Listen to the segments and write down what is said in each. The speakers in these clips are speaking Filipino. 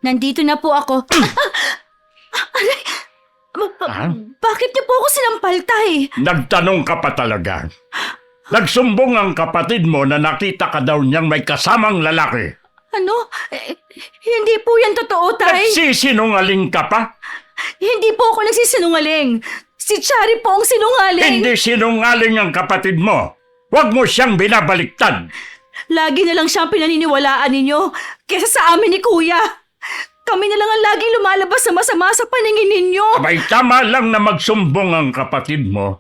Nandito na po ako. Bakit niyo po ako sinampal, Tay? Nagtanong ka pa talaga. Nagsumbong ang kapatid mo na nakita ka daw niyang may kasamang lalaki. Ano? Hindi po yan totoo, Tay. Nagsisinungaling ka pa? Hindi po ako nagsisinungaling. Si Chari po ang sinungaling. Hindi sinungaling ang kapatid mo. Huwag mo siyang binabaliktad. Lagi na lang siyang pinaniniwalaan ninyo kesa sa amin ni Kuya. Kami na lang ang laging lumalabas na masama sa paningin ninyo. Abay, tama lang na magsumbong ang kapatid mo.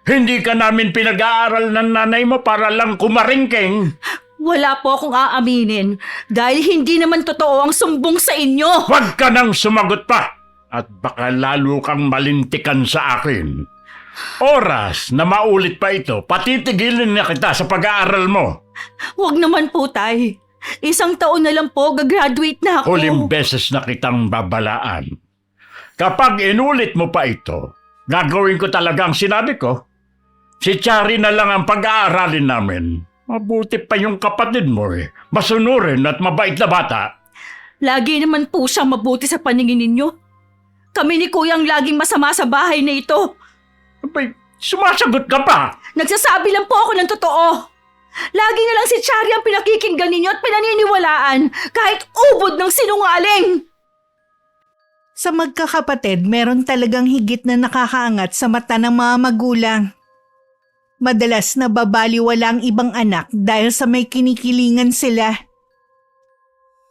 Hindi ka namin pinag-aaral ng nanay mo para lang kumaringking. Wala po akong aaminin dahil hindi naman totoo ang sumbong sa inyo. Huwag ka nang sumagot pa at baka lalo kang malintikan sa akin. Oras na maulit pa ito, patitigilin na kita sa pag-aaral mo. Huwag naman po, Tay. 1 taon na lang po, gagraduate na ako. Huling beses na kitang babalaan. Kapag inulit mo pa ito, gagawin ko talaga ang sinabi ko. Si Chari na lang ang pag-aaralin namin. Mabuti pa yung kapatid mo eh. Masunurin at mabait na bata. Lagi naman po siyang mabuti sa paningin ninyo. Kami ni Kuya ang laging masama sa bahay na ito. Abay, sumasagot ka pa. Nagsasabi lang po ako ng totoo. Lagi na lang si Chari ang pinakikinggan ninyo at pinaniniwalaan kahit ubod ng sinungaling. Sa magkakapatid, meron talagang higit na nakakaangat sa mata ng mga magulang. Madalas nababaliwala ang ibang anak dahil sa may kinikilingan sila.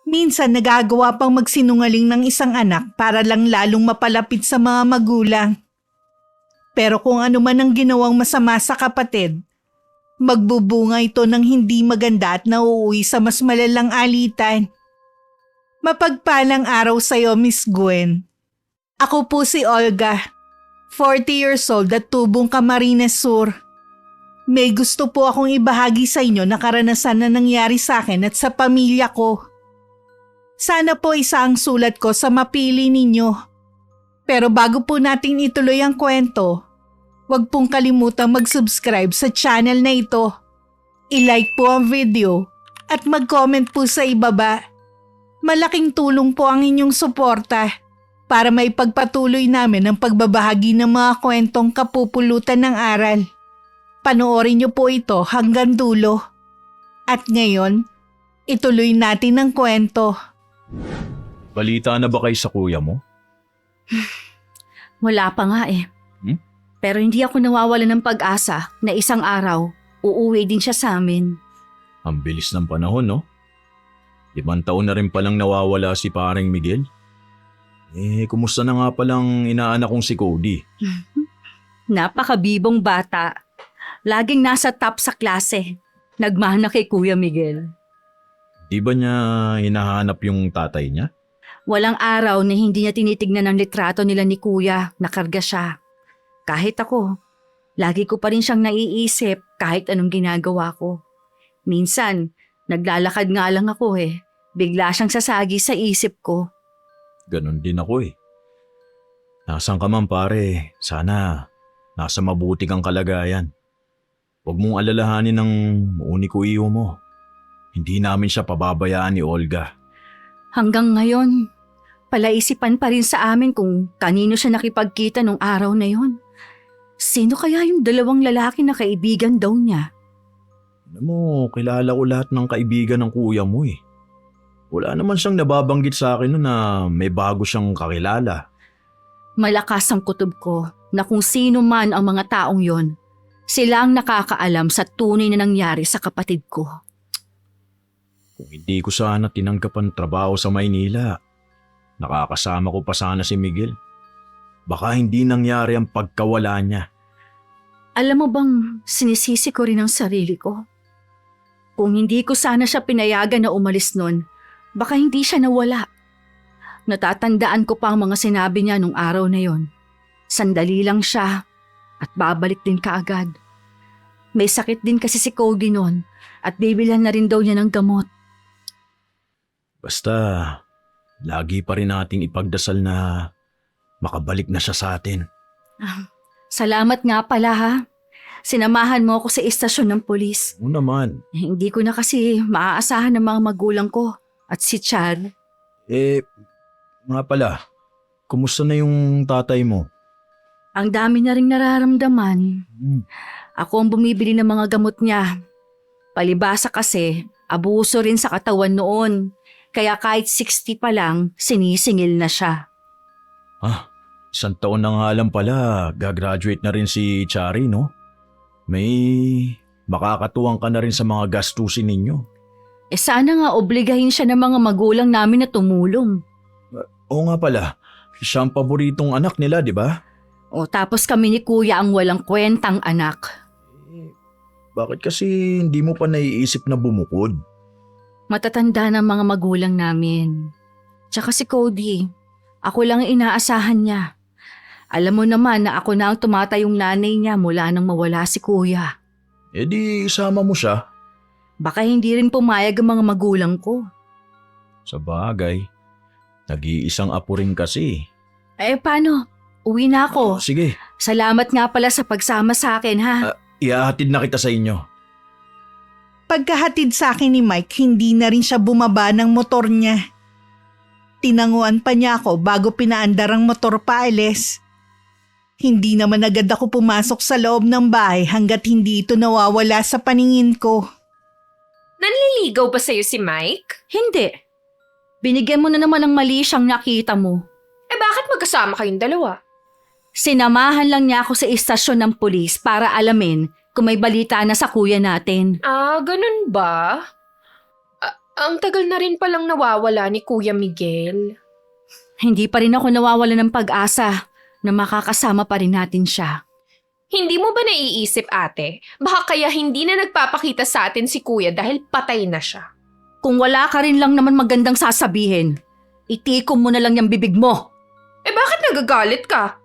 Minsan nagagawa pang magsinungaling ng isang anak para lang lalong mapalapit sa mga magulang. Pero kung ano man ang ginawang masama sa kapatid, magbubunga ito ng hindi maganda at nauuwi sa mas malalang alitan. Mapagpalang araw sa iyo, Miss Gwen. Ako po si Olga, 40 years old at tubong Camarines Sur. May gusto po akong ibahagi sa inyo na karanasan na nangyari sa akin at sa pamilya ko. Sana po isa ang sulat ko sa mapili ninyo. Pero bago po natin ituloy ang kwento, huwag pong kalimutang mag-subscribe sa channel na ito. I-like po ang video at mag-comment po sa ibaba. Malaking tulong po ang inyong suporta para maipagpatuloy namin ang pagbabahagi ng mga kwentong kapupulutan ng aral. Panoorin niyo po ito hanggang dulo. At ngayon, ituloy natin ang kwento. Balita na ba kayo sa kuya mo? Wala pa nga eh. Pero hindi ako nawawalan ng pag-asa na isang araw, uuwi din siya sa amin. Ang bilis ng panahon, no? 5 taon na rin palang nawawala si paring Miguel. Kumusta na nga palang inaanak kong si Cody? Napakabibong bata. Laging nasa top sa klase. Nagmana kay Kuya Miguel. Di ba niya hinahanap yung tatay niya? Walang araw na hindi niya tinitignan ang litrato nila ni Kuya. Nakarga siya. Kahit ako, lagi ko pa rin siyang naiisip kahit anong ginagawa ko. Minsan, naglalakad nga lang ako eh. Bigla siyang sasagi sa isip ko. Ganon din ako eh. Nasaan ka man pare, sana nasa mabuti kang kalagayan. Huwag mong alalahanin ng uniko iyo mo. Hindi namin siya pababayaan ni Olga. Hanggang ngayon, palaisipan pa rin sa amin kung kanino siya nakipagkita nung araw na yon. Sino kaya yung 2 lalaki na kaibigan daw niya? Alam mo, kilala ko lahat ng kaibigan ng kuya mo eh. Wala naman siyang nababanggit sa akin na may bago siyang kakilala. Malakas ang kutob ko na kung sino man ang mga taong yon, sila ang nakakaalam sa tunay na nangyari sa kapatid ko. Kung hindi ko sana tinanggap ang trabaho sa Maynila, nakakasama ko pa sana si Miguel. Baka hindi nangyari ang pagkawala niya. Alam mo bang sinisisi ko rin ang sarili ko? Kung hindi ko sana siya pinayagan na umalis nun, baka hindi siya nawala. Natatandaan ko pa ang mga sinabi niya nung araw na yon. Sandali lang siya at babalik din kaagad. May sakit din kasi si Cody nun at bibilhan na rin daw niya ng gamot. Basta, lagi pa rin nating ipagdasal na makabalik na siya sa atin. Salamat nga pala ha. Sinamahan mo ako sa istasyon ng pulis. Oo naman. Hindi ko na kasi maaasahan ng mga magulang ko at si Chad. Nga pala, kumusta na yung tatay mo? Ang dami na rin nararamdaman. Ako ang bumibili ng mga gamot niya. Palibasa kasi, abuso rin sa katawan noon. Kaya kahit 60 pa lang, sinisingil na siya. Isang taon na nga lang pala, gagraduate na rin si Chari, no? May makakatuwang ka na rin sa mga gastusin ninyo. Sana nga obligahin siya ng mga magulang namin na tumulong. Oo nga pala, siya ang paboritong anak nila, di ba? O tapos kami ni kuya ang walang kwentang anak. Bakit kasi hindi mo pa naiisip na bumukod? Matatanda ng mga magulang namin. Tsaka si Cody, ako lang ang inaasahan niya. Alam mo naman na ako na ang tumatayong nanay niya mula nang mawala si kuya. E di isama mo siya. Baka hindi rin pumayag ang mga magulang ko. Sa bagay, nag-iisang apo rin kasi. Paano? Uwi na ako. Sige, Salamat nga pala sa pagsama sa akin, ha? iahatid na kita sa inyo. Pagkahatid sa akin ni Mike, hindi na rin siya bumaba ng motor niya. Tinanguan pa niya ako bago pinaandar ang motor paalis. Hindi naman agad ako pumasok sa loob ng bahay hanggat hindi ito nawawala sa paningin ko. Nanliligaw ba sa'yo si Mike? Hindi. Binigyan mo na naman ng mali siyang nakita mo. Bakit magkasama kayong dalawa? Sinamahan lang niya ako sa istasyon ng pulis para alamin kung may balita na sa kuya natin. Ganun ba? Ang tagal na rin palang nawawala ni Kuya Miguel. Hindi pa rin ako nawawala ng pag-asa na makakasama pa rin natin siya. Hindi mo ba naiisip, ate? Baka kaya hindi na nagpapakita sa atin si Kuya dahil patay na siya. Kung wala ka rin lang naman magandang sasabihin, itikom mo na lang yung bibig mo. Bakit nagagalit ka?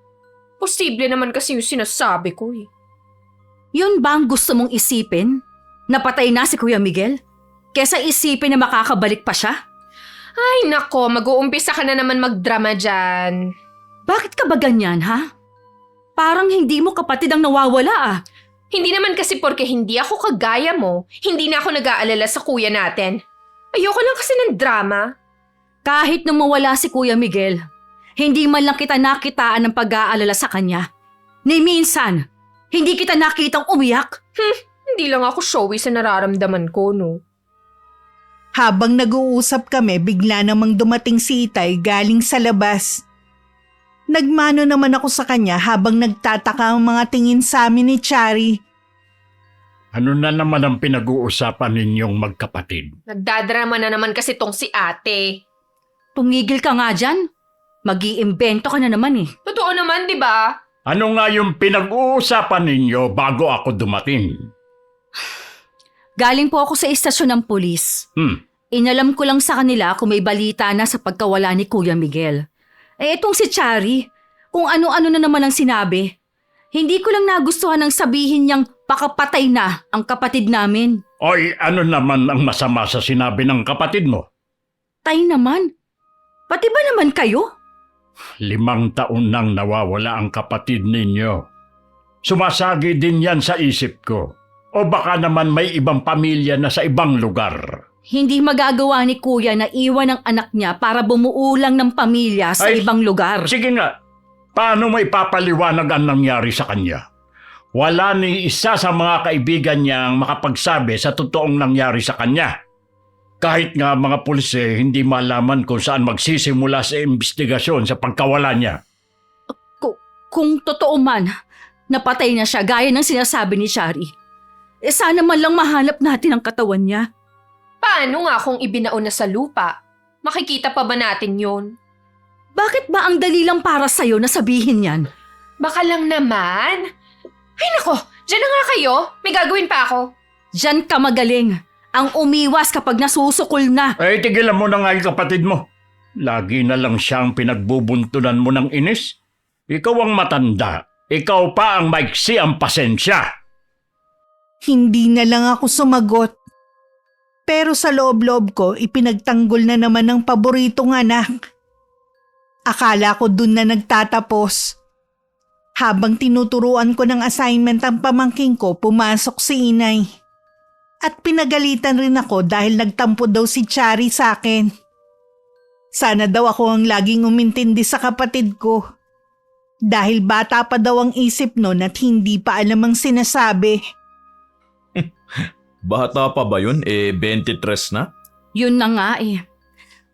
Posible naman kasi yung sinasabi ko eh. Yun ba ang gusto mong isipin? Napatay na si Kuya Miguel? Kesa isipin na makakabalik pa siya? Ay nako, mag-uumpisa ka na naman magdrama dyan. Bakit ka ba ganyan, ha? Parang hindi mo kapatid ang nawawala, ah. Hindi naman kasi porke hindi ako kagaya mo, hindi na ako nag-aalala sa kuya natin. Ayoko lang kasi ng drama. Kahit nung mawala si Kuya Miguel, hindi man lang kita nakitaan ng pag-aalala sa kanya. Ni minsan, hindi kita nakitang umiyak. Hindi lang ako showy sa nararamdaman ko, no? Habang nag-uusap kami, bigla namang dumating si Itay galing sa labas. Nagmano naman ako sa kanya habang nagtataka ang mga tingin sa amin ni Chari. Ano na naman ang pinag-uusapan ninyong magkapatid? Nagdadrama na naman kasi tong si ate. Tumigil ka nga dyan. Mag-iimbento ka na naman eh. Totoo naman, di ba? Ano nga yung pinag-uusapan ninyo bago ako dumating? Galing po ako sa istasyon ng pulis. Hmm, Inalam ko lang sa kanila kung may balita na sa pagkawala ni Kuya Miguel. Itong si Chari, kung ano-ano na naman ang sinabi. Hindi ko lang nagustuhan ng sabihin niyang pakapatay na ang kapatid namin. Oy, ano naman ang masama sa sinabi ng kapatid mo? Tay naman. Pati ba naman kayo? 5 taon nang nawawala ang kapatid ninyo. Sumasagi din yan sa isip ko. O baka naman may ibang pamilya na sa ibang lugar. Hindi magagawa ni Kuya na iwan ang anak niya para bumuo lang ng pamilya sa Ay, ibang lugar. Sige nga, paano mo ipapaliwanag ang nangyari sa kanya? Wala ni isa sa mga kaibigan niya ang makapagsabi sa totoong nangyari sa kanya. Kahit nga mga pulis hindi malaman kung saan magsisimula sa investigasyon sa pagkawala niya. Kung totoo man, napatay na siya gaya ng sinasabi ni Shari. Sana man lang mahanap natin ang katawan niya. Paano nga kung ibinaon na sa lupa? Makikita pa ba natin yon? Bakit ba ang dali lang para sa'yo na sabihin yan? Baka lang naman. Ay nako, dyan na nga kayo. May gagawin pa ako. Diyan ka magaling. Ang umiwas kapag nasusukol na. Tigilan mo na nga yung kapatid mo. Lagi na lang siyang pinagbubuntunan mo ng inis. Ikaw ang matanda. Ikaw pa ang maiksi ang pasensya. Hindi na lang ako sumagot. Pero sa loob-loob ko, ipinagtanggol na naman ng paboritong anak. Akala ko dun na nagtatapos. Habang tinuturuan ko ng assignment ang pamangking ko, pumasok si Inay. At pinagalitan rin ako dahil nagtampo daw si Chari sa akin. Sana daw ako ang laging umintindi sa kapatid ko. Dahil bata pa daw ang isip nun at hindi pa alam ang sinasabi. Bata pa ba yun? 23 na? Yun na nga eh.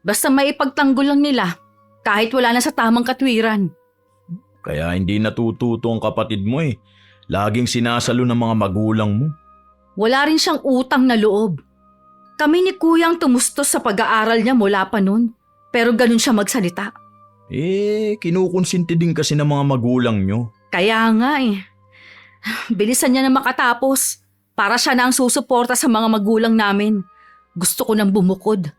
Basta maipagtanggol lang nila kahit wala na sa tamang katwiran. Kaya hindi natututo ang kapatid mo eh. Laging sinasalo ng mga magulang mo. Wala rin siyang utang na loob. Kami ni Kuya ang tumustos sa pag-aaral niya mula pa nun. Pero ganun siya magsalita. Kinukonsinti din kasi ng mga magulang nyo. Kaya nga eh. Bilisan niya na makatapos. Para siya na ang susuporta sa mga magulang namin. Gusto ko nang bumukod.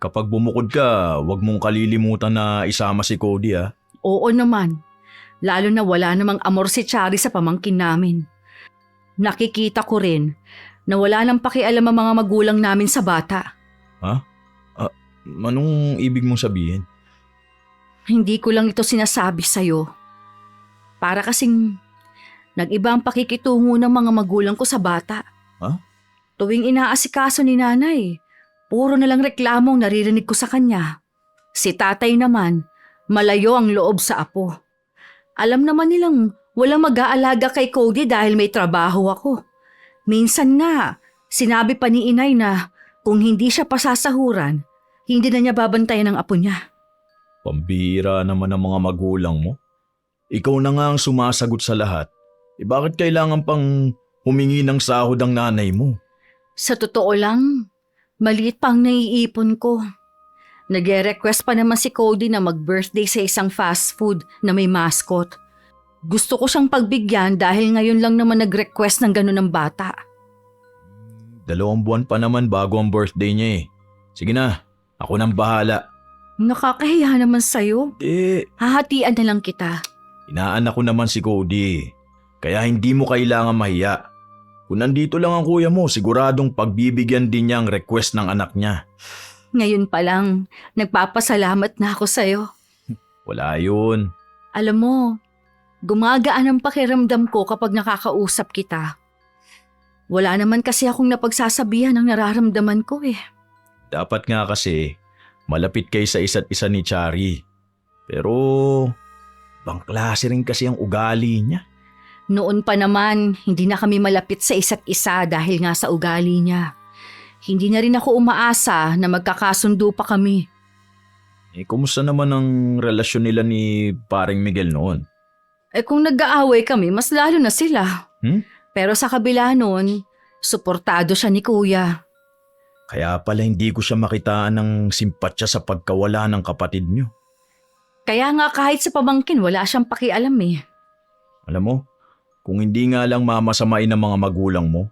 Kapag bumukod ka, wag mong kalilimutan na isama si Cody ah. Oo naman. Lalo na wala namang amor si Chari sa pamangkin namin. Nakikita ko rin na wala nang pakialam ang mga magulang namin sa bata. Anong ibig mong sabihin? Hindi ko lang ito sinasabi sa'yo. Para kasing nag-iba ang pakikitungo ng mga magulang ko sa bata. Tuwing inaasikaso ni nanay, puro na lang reklamong naririnig ko sa kanya. Si tatay naman, malayo ang loob sa apo. Alam naman nilang walang mag-aalaga kay Cody dahil may trabaho ako. Minsan nga, sinabi pa ni inay na kung hindi siya pasasahuran, hindi na niya babantayan ang apo niya. Pambihira naman ang mga magulang mo. Ikaw na nga ang sumasagot sa lahat. Bakit kailangan pang humingi ng sahod ang nanay mo? Sa totoo lang, maliit pang naiipon ko. Nag-request pa naman si Cody na mag-birthday sa isang fast food na may mascot. Gusto ko siyang pagbigyan dahil ngayon lang naman nag-request ng ganun ng bata. 2 buwan pa naman bago ang birthday niya eh. Sige na, ako nang bahala. Nakakahiya naman sa'yo. Hahatian na lang kita. Inaanak ko naman si Cody. Kaya hindi mo kailangan mahiya. Kung nandito lang ang kuya mo, siguradong pagbibigyan din niya ang request ng anak niya. Ngayon pa lang, nagpapasalamat na ako sa'yo. Wala yun. Alam mo, gumagaan ang pakiramdam ko kapag nakakausap kita. Wala naman kasi akong napagsasabihan ng nararamdaman ko eh. Dapat nga kasi, malapit kayo sa isa't isa ni Chari. Pero, bang klase rin kasi ang ugali niya. Noon pa naman, hindi na kami malapit sa isa't isa dahil nga sa ugali niya. Hindi na rin ako umaasa na magkakasundo pa kami. Kumusta naman ang relasyon nila ni paring Miguel noon? Kung nag-aaway kami, mas lalo na sila. Pero sa kabila noon, suportado siya ni Kuya. Kaya pala hindi ko siya makitaan ng simpatsya sa pagkawala ng kapatid niyo. Kaya nga kahit sa pamangkin, wala siyang pakialam eh. Alam mo, kung hindi nga lang mamasamain ng mga magulang mo,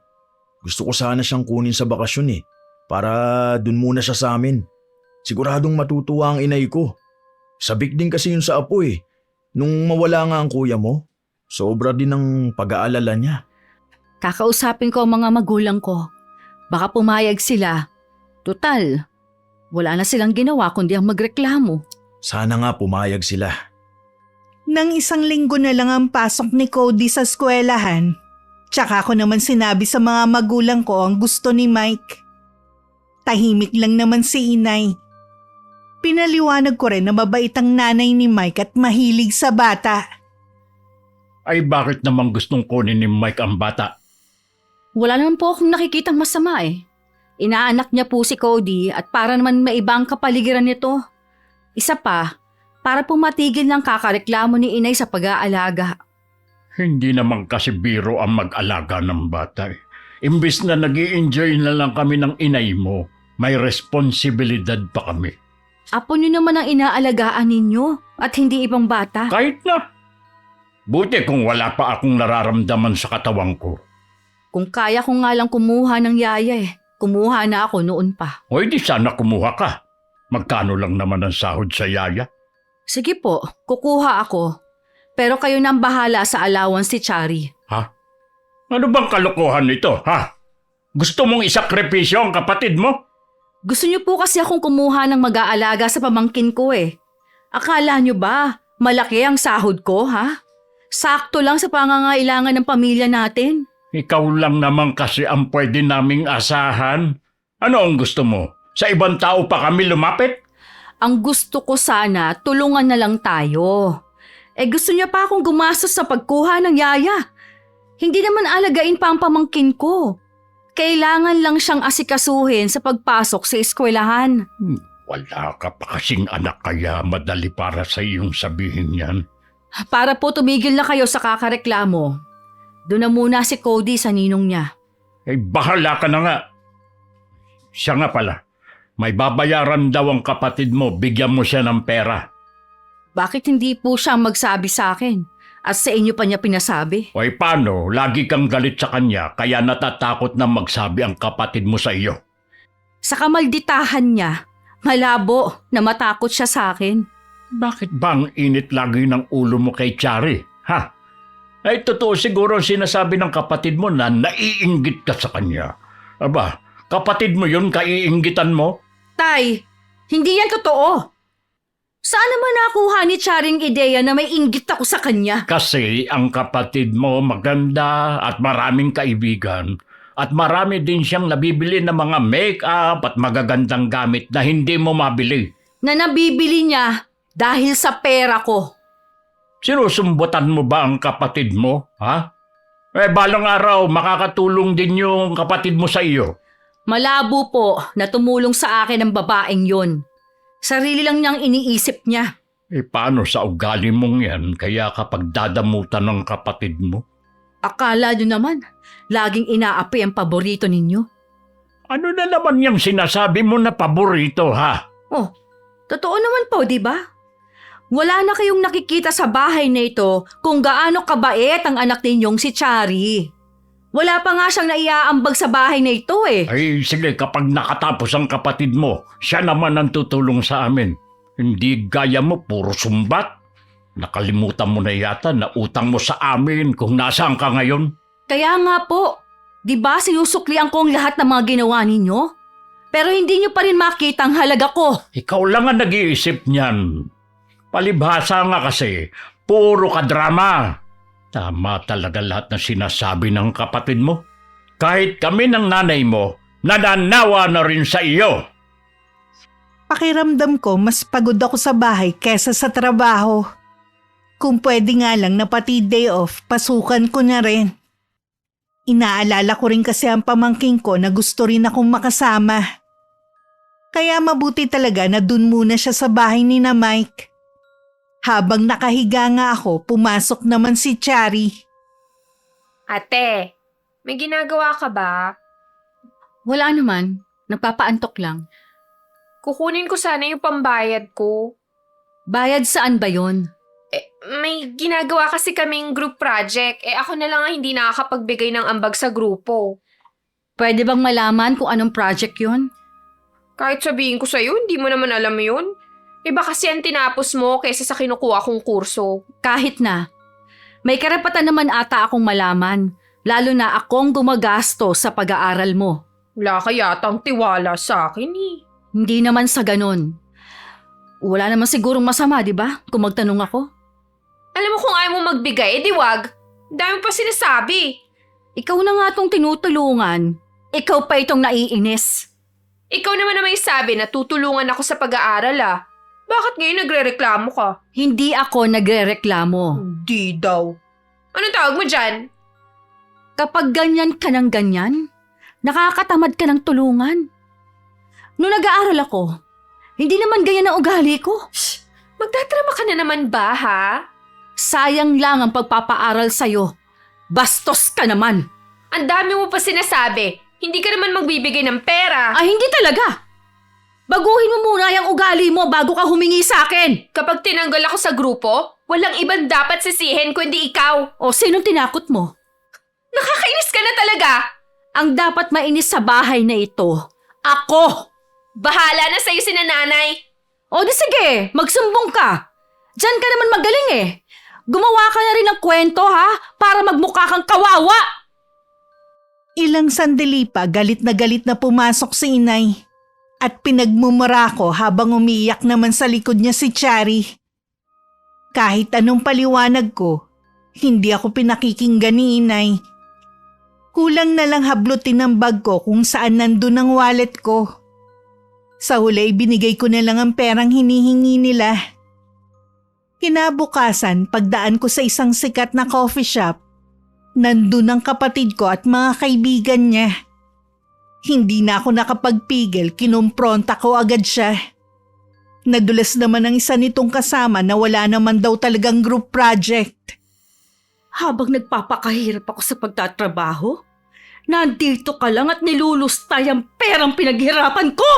gusto ko sana siyang kunin sa bakasyon eh, para dun muna siya sa amin. Siguradong matutuwa ang inay ko. Sabik din kasi yun sa apo eh. Nung mawala nga ang kuya mo, sobra din ang pag-aalala niya. Kakausapin ko ang mga magulang ko. Baka pumayag sila. Tutal, wala na silang ginawa kundi ang magreklamo. Sana nga pumayag sila. Nang 1 linggo na lang ang pasok ni Cody sa eskwelahan, tsaka ko naman sinabi sa mga magulang ko ang gusto ni Mike. Tahimik lang naman si inay. Pinaliwanag ko rin na mabait ang nanay ni Mike at mahilig sa bata. Ay bakit naman gustong kunin ni Mike ang bata? Wala naman po akong nakikitang masama eh. Inaanak niya po si Cody at para naman maibang kapaligiran nito. Isa pa, para pumatigil ng kakareklamo ni inay sa pag-aalaga. Hindi naman kasi biro ang mag-alaga ng bata eh. Imbis na nag-i-enjoy na lang kami ng inay mo, may responsibilidad pa kami. Apo niyo naman ang inaalagaan ninyo at hindi ibang bata. Kahit na. Buti kung wala pa akong nararamdaman sa katawan ko. Kung kaya ko nga lang kumuha ng yaya eh, kumuha na ako noon pa. O di sana kumuha ka. Magkano lang naman ang sahod sa yaya? Sige po, kukuha ako. Pero kayo nang bahala sa allowance si Chari. Ha? Ano bang kalokohan nito, ha? Gusto mong isakripisyo ang kapatid mo? Gusto niyo po kasi akong kumuha ng mag-aalaga sa pamangkin ko eh. Akala niyo ba, malaki ang sahod ko, ha? Sakto lang sa pangangailangan ng pamilya natin. Ikaw lang naman kasi ang pwede naming asahan. Ano ang gusto mo? Sa ibang tao pa kami lumapit? Ang gusto ko sana, tulungan na lang tayo. Gusto niya pa akong gumastos sa pagkuha ng yaya. Hindi naman alagain pa ang pamangkin ko. Kailangan lang siyang asikasuhin sa pagpasok sa eskwelahan. Wala ka pa kasing anak kaya madali para sa iyong sabihin yan. Para po tumigil na kayo sa kakareklamo, doon na muna si Cody sa ninong niya. Bahala ka na nga. Siya nga pala, may babayaran daw ang kapatid mo, bigyan mo siya ng pera. Bakit hindi po siya magsabi sa akin? At sa inyo pa niya pinasabi? O paano, lagi kang galit sa kanya kaya natatakot na magsabi ang kapatid mo sa iyo. Sa kamalditahan niya, malabo na matakot siya sa akin. Bakit ba ang init lagi ng ulo mo kay Chari? Ha? Ay totoo siguro ang sinasabi ng kapatid mo na naiinggit ka sa kanya. Aba, kapatid mo yun, kaiinggitan mo? Tay, hindi yan totoo. Saan naman nakuha ni Charing ideya na may inggit ako sa kanya? Kasi ang kapatid mo maganda at maraming kaibigan. At marami din siyang nabibili ng mga make-up at magagandang gamit na hindi mo mabili. Na nabibili niya dahil sa pera ko. Sinusumbutan mo ba ang kapatid mo, ha? Balang araw makakatulong din yung kapatid mo sa iyo. Malabo po na tumulong sa akin ang babaeng yon. Sarili lang niyang iniisip niya. Paano sa ugali mong yan kaya kapag dadamutan ng kapatid mo? Akala niyo naman, laging inaapi ang paborito ninyo. Ano na naman yung sinasabi mo na paborito, ha? Oh, totoo naman po, di ba? Wala na kayong nakikita sa bahay na ito kung gaano kabait ang anak ninyong si Chari. Wala pa nga siyang naiaambag sa bahay na ito eh. Ay sige, kapag nakatapos ang kapatid mo, siya naman ang tutulong sa amin. Hindi gaya mo, puro sumbat. Nakalimutan mo na yata na utang mo sa amin kung nasaan ka ngayon. Kaya nga po, di ba sinusuklian ko ang lahat ng mga ginawa ninyo? Pero hindi niyo pa rin makita ang halaga ko. Ikaw lang ang nag-iisip niyan. Palibhasa nga kasi, puro ka drama. Tama talaga lahat na sinasabi ng kapatid mo. Kahit kami ng nanay mo, nananawa na rin sa iyo. Pakiramdam ko mas pagod ako sa bahay kesa sa trabaho. Kung pwede nga lang na pati day off, pasukan ko na rin. Inaalala ko rin kasi ang pamangking ko na gusto rin akong makasama. Kaya mabuti talaga na dun muna siya sa bahay ni na Mike. Habang nakahiga nga ako, pumasok naman si Chari. Ate, may ginagawa ka ba? Wala naman, nagpapaantok lang. Kukunin ko sana yung pambayad ko. Bayad saan ba yon? May ginagawa kasi kaming group project. Ako na lang ang hindi nakakapagbigay ng ambag sa grupo. Pwede bang malaman kung anong project yon? Kahit sabihin ko sa'yo, hindi mo naman alam yun. Iba kasi ang tinapos mo kaysa sa kinukuha kong kurso. Kahit na. May karapatan naman ata akong malaman, lalo na akong gumagasto sa pag-aaral mo. Wala ka yatang tiwala sa akin eh. Hindi naman sa ganon. Wala naman sigurong masama, di ba? Kung magtanong ako. Alam mo kung ayaw mo magbigay, di wag. Dami pa sinasabi. Ikaw na nga tong tinutulungan. Ikaw pa itong naiinis. Ikaw naman na may sabi na tutulungan ako sa pag-aaral ah. Bakit ngayon nagre-reklamo ka? Hindi ako nagrereklamo. Hindi daw. Anong tawag mo dyan? Kapag ganyan ka ng ganyan, nakakatamad ka ng tulungan. Noong nag-aaral ako, hindi naman ganyan ang ugali ko. Shh! Magtatrama ka na naman ba ha? Sayang lang ang pagpapaaral sa'yo. Bastos ka naman. Ang dami mo pa sinasabi. Hindi ka naman magbibigay ng pera. Ay, hindi talaga. Baguhin mo muna yung ugali mo bago ka humingi sa akin. Kapag tinanggal ako sa grupo, walang ibang dapat sisihin kundi ikaw. O sinong tinakot mo? Nakakainis ka na talaga. Ang dapat mainis sa bahay na ito, ako. Bahala na sa'yo si nanay. O di sige, magsumbong ka. Diyan ka naman magaling eh. Gumawa ka na rin ng kwento ha, para magmukha kang kawawa. Ilang sandali pa galit na pumasok si inay. At pinagmumura ko habang umiyak naman sa likod niya si Chari. Kahit anong paliwanag ko, hindi ako pinakikinggan ni inay. Kulang na lang hablutin ang bag ko kung saan nandun ang wallet ko. Sa huli, binigay ko na lang ang perang hinihingi nila. Kinabukasan, pagdaan ko sa isang sikat na coffee shop, nandun ang kapatid ko at mga kaibigan niya. Hindi na ako nakapagpigil, kinumpronta ko agad siya. Nadulas naman ang isa nitong kasama na wala naman daw talagang group project. Habang nagpapakahirap ako sa pagtatrabaho, nandito ka lang at nilulustay ang perang pinaghirapan ko!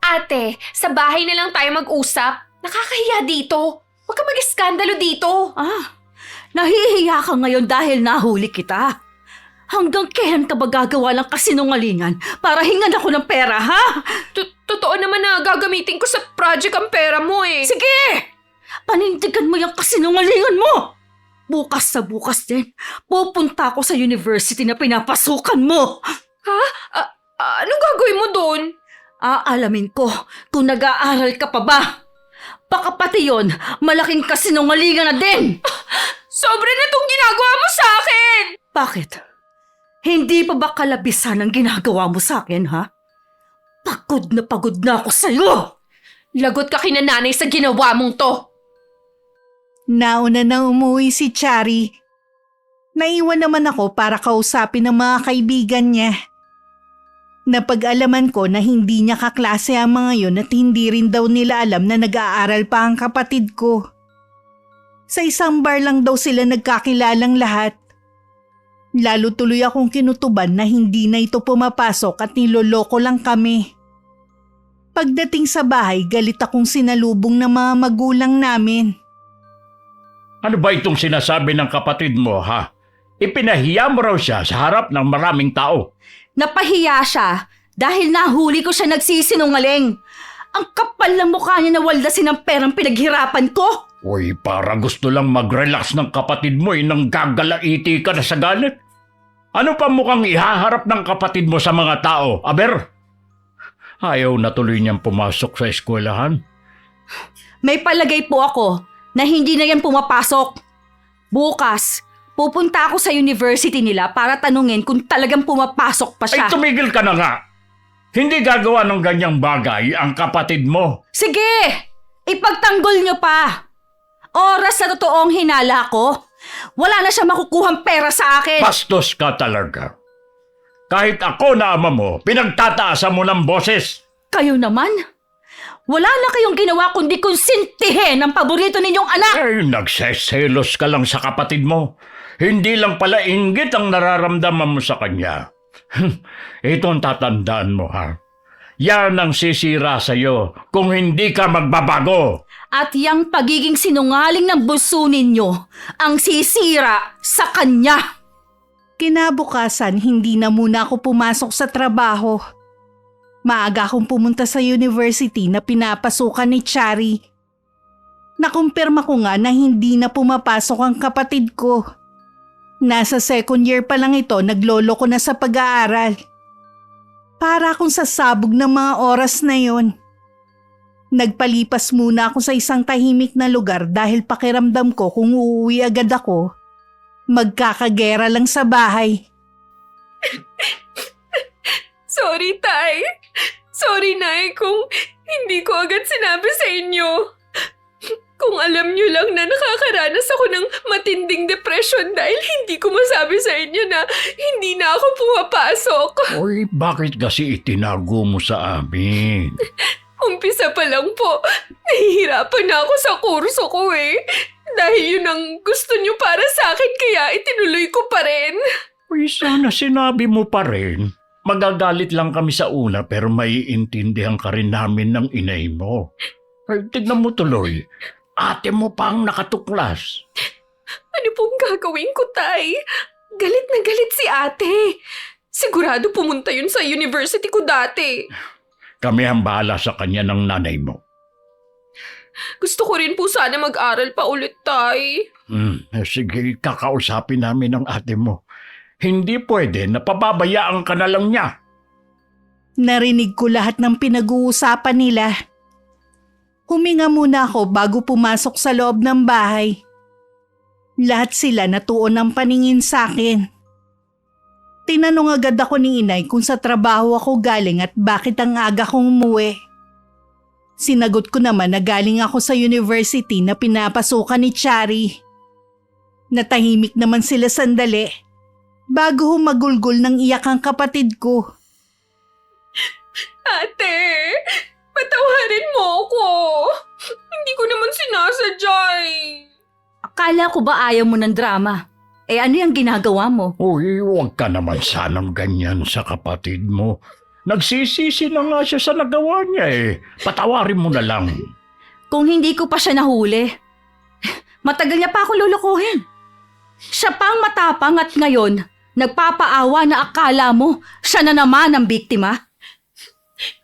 Ate, sa bahay na lang tayo mag-usap. Nakakahiya dito. Huwag ka mag-iskandalo dito. Nahihiya ka ngayon dahil nahuli kita. Hanggang kailan ka ba gagawa ng kasinungalingan para hingan ako ng pera, ha? Totoo naman na gagamitin ko sa project ang pera mo eh. Sige! Panindigan mo yung kasinungalingan mo! Bukas sa bukas din, pupunta ako sa university na pinapasukan mo. Ha? Anong gagawin mo doon? Aalamin ko kung nag-aaral ka pa ba. Baka pati yon, malaking kasinungalingan na din. Sobra na tong ginagawa mo sa akin! Bakit? Hindi pa ba kalabisan ang ginagawa mo sa akin, ha? Pagod na ako sa'yo! Lagot ka kina nanay sa ginawa mong to. Nauna na umuwi si Chari. Naiwan naman ako para kausapin ng mga kaibigan niya. Napag-alaman ko na hindi niya kaklase ang mga yun at hindi rin daw nila alam na nag-aaral pa ang kapatid ko. Sa isang bar lang daw sila nagkakilalang lahat. Lalo tuloy akong kinutuban na hindi na ito pumapasok at niloloko lang kami. Pagdating sa bahay, galit akong sinalubong ng mga magulang namin. Ano ba itong sinasabi ng kapatid mo, ha? Ipinahiya mo raw siya sa harap ng maraming tao. Napahiya siya dahil nahuli ko siya nagsisinungaling. Ang kapal ng mukha niya na waldasin ang perang pinaghirapan ko. Uy, para gusto lang mag-relax ng kapatid mo nang gagalaiti ka na sa galit. Ano pa mukhang ihaharap ng kapatid mo sa mga tao, aber? Ayaw na tuloy niyang pumasok sa eskwelahan. May palagay po ako na hindi na yan pumapasok. Bukas, pupunta ako sa university nila para tanungin kung talagang pumapasok pa siya. Ay, tumigil ka na nga! Hindi gagawa ng ganyang bagay ang kapatid mo. Sige! Ipagtanggol niyo pa! Oras sa totoong hinala ko, wala na siya makukuhang pera sa akin. Bastos ka talaga. Kahit ako na ama mo, pinagtataasan mo ng boses. Kayo naman? Wala na kayong ginawa kundi konsintihin ang paborito ninyong anak. Ay, nagseselos ka lang sa kapatid mo. Hindi lang pala inggit ang nararamdaman mo sa kanya. Ito ang tatandaan mo, ha? Yan ang sisira sa'yo kung hindi ka magbabago. At yang pagiging sinungaling ng buso ninyo ang sisira sa kanya. Kinabukasan, hindi na muna ako pumasok sa trabaho. Maaga akong pumunta sa university na pinapasukan ni Chari. Nakumpirma ko nga na hindi na pumapasok ang kapatid ko. Nasa second year pa lang ito, naglolo ko na sa pag-aaral. Para akong sasabog ng mga oras na yon. Nagpalipas muna ako sa isang tahimik na lugar dahil pakiramdam ko kung uuwi agad ako, magkakagera lang sa bahay. Sorry, Tay. Sorry, Nay, kung hindi ko agad sinabi sa inyo. Kung alam niyo lang na nakakaranas ako ng matinding depression dahil hindi ko masabi sa inyo na hindi na ako pumapasok. Uy, bakit kasi itinago mo sa amin? Umpisa pa lang po, nahihirapan na ako sa kurso ko eh. Dahil yun ang gusto niyo para sa akin kaya itinuloy ko pa rin. Uy, sana sinabi mo pa rin. Magagalit lang kami sa una pero maiintindihan ka rin namin ng inay mo. Ay, tignan mo tuloy. Ate mo pa ang nakatuklas. Ano pong gagawin ko, Tay? Galit na galit si ate. Sigurado pumunta yun sa university ko dati. Kami ang bahala sa kanya ng nanay mo. Gusto ko rin po sana mag-aral pa ulit, Tay. Sige, kakausapin namin ang ate mo. Hindi pwede na pababayaan ka na lang niya. Narinig ko lahat ng pinag-uusapan nila. Huminga muna ako bago pumasok sa loob ng bahay. Lahat sila natuon ng paningin sa akin. Tinanong agad ako ni inay kung sa trabaho ako galing at bakit ang aga kong umuwi. Sinagot ko naman na galing ako sa university na pinapasukan ni Chari. Natahimik naman sila sandali bago humagulgol ng iyak ang kapatid ko. Ate, patawarin mo ako. Hindi ko naman sinasadya eh. Akala ko ba ayaw mo ng drama? Ano yung ginagawa mo? Uy, huwag ka naman sanang ganyan sa kapatid mo. Nagsisisi na nga siya sa nagawa niya eh. Patawarin mo na lang. Kung hindi ko pa siya nahuli, matagal niya pa ako lulukuhin. Siya pa ang matapang at ngayon, nagpapaawa na akala mo siya na naman ang biktima.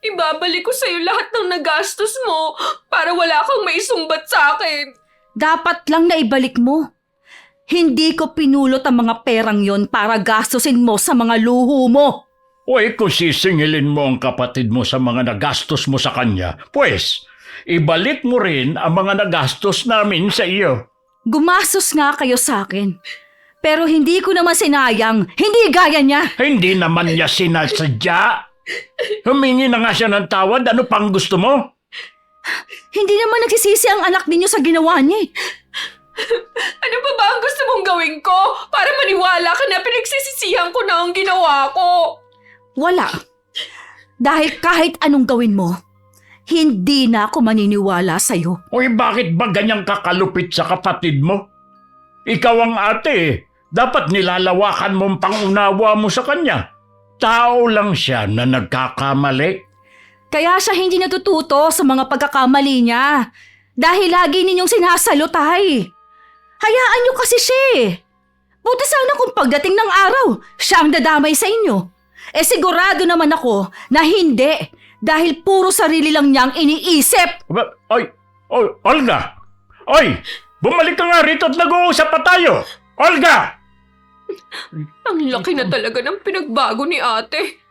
Ibabalik ko sa'yo lahat ng nagastos mo para wala kang maisumbat sa akin. Dapat lang na ibalik mo. Hindi ko pinulot ang mga perang yon para gastusin mo sa mga luho mo. Uy, kung sisingilin mo ang kapatid mo sa mga nagastos mo sa kanya, pues, ibalik mo rin ang mga nagastos namin sa iyo. Gumastos nga kayo sa akin. Pero hindi ko naman sinayang. Hindi gaya niya. Hindi naman niya sinasadya. Humingi na nga siya ng tawad. Ano pang gusto mo? Hindi naman nagsisisi ang anak ninyo sa ginawa niya. Ano pa ba ang gusto mong gawin ko para maniwala ka na pinagsisisihan ko na ang ginawa ko? Wala. Dahil kahit anong gawin mo, hindi na ako maniniwala sa'yo. Uy, bakit ba ganyang kakalupit sa kapatid mo? Ikaw ang ate eh. Dapat nilalawakan mo ang pangunawa mo sa kanya. Tao lang siya na nagkakamali. Kaya siya hindi natututo sa mga pagkakamali niya. Dahil lagi ninyong sinasalutay. Hayaan niyo kasi siya eh. Buti sana kung pagdating ng araw, siya ang dadamay sa inyo. Sigurado naman ako na hindi. Dahil puro sarili lang niyang iniisip. Oy, Olga! Oy, bumalik ka nga rito at nag-uusap pa tayo. Olga! Ang laki na talaga ng pinagbago ni ate.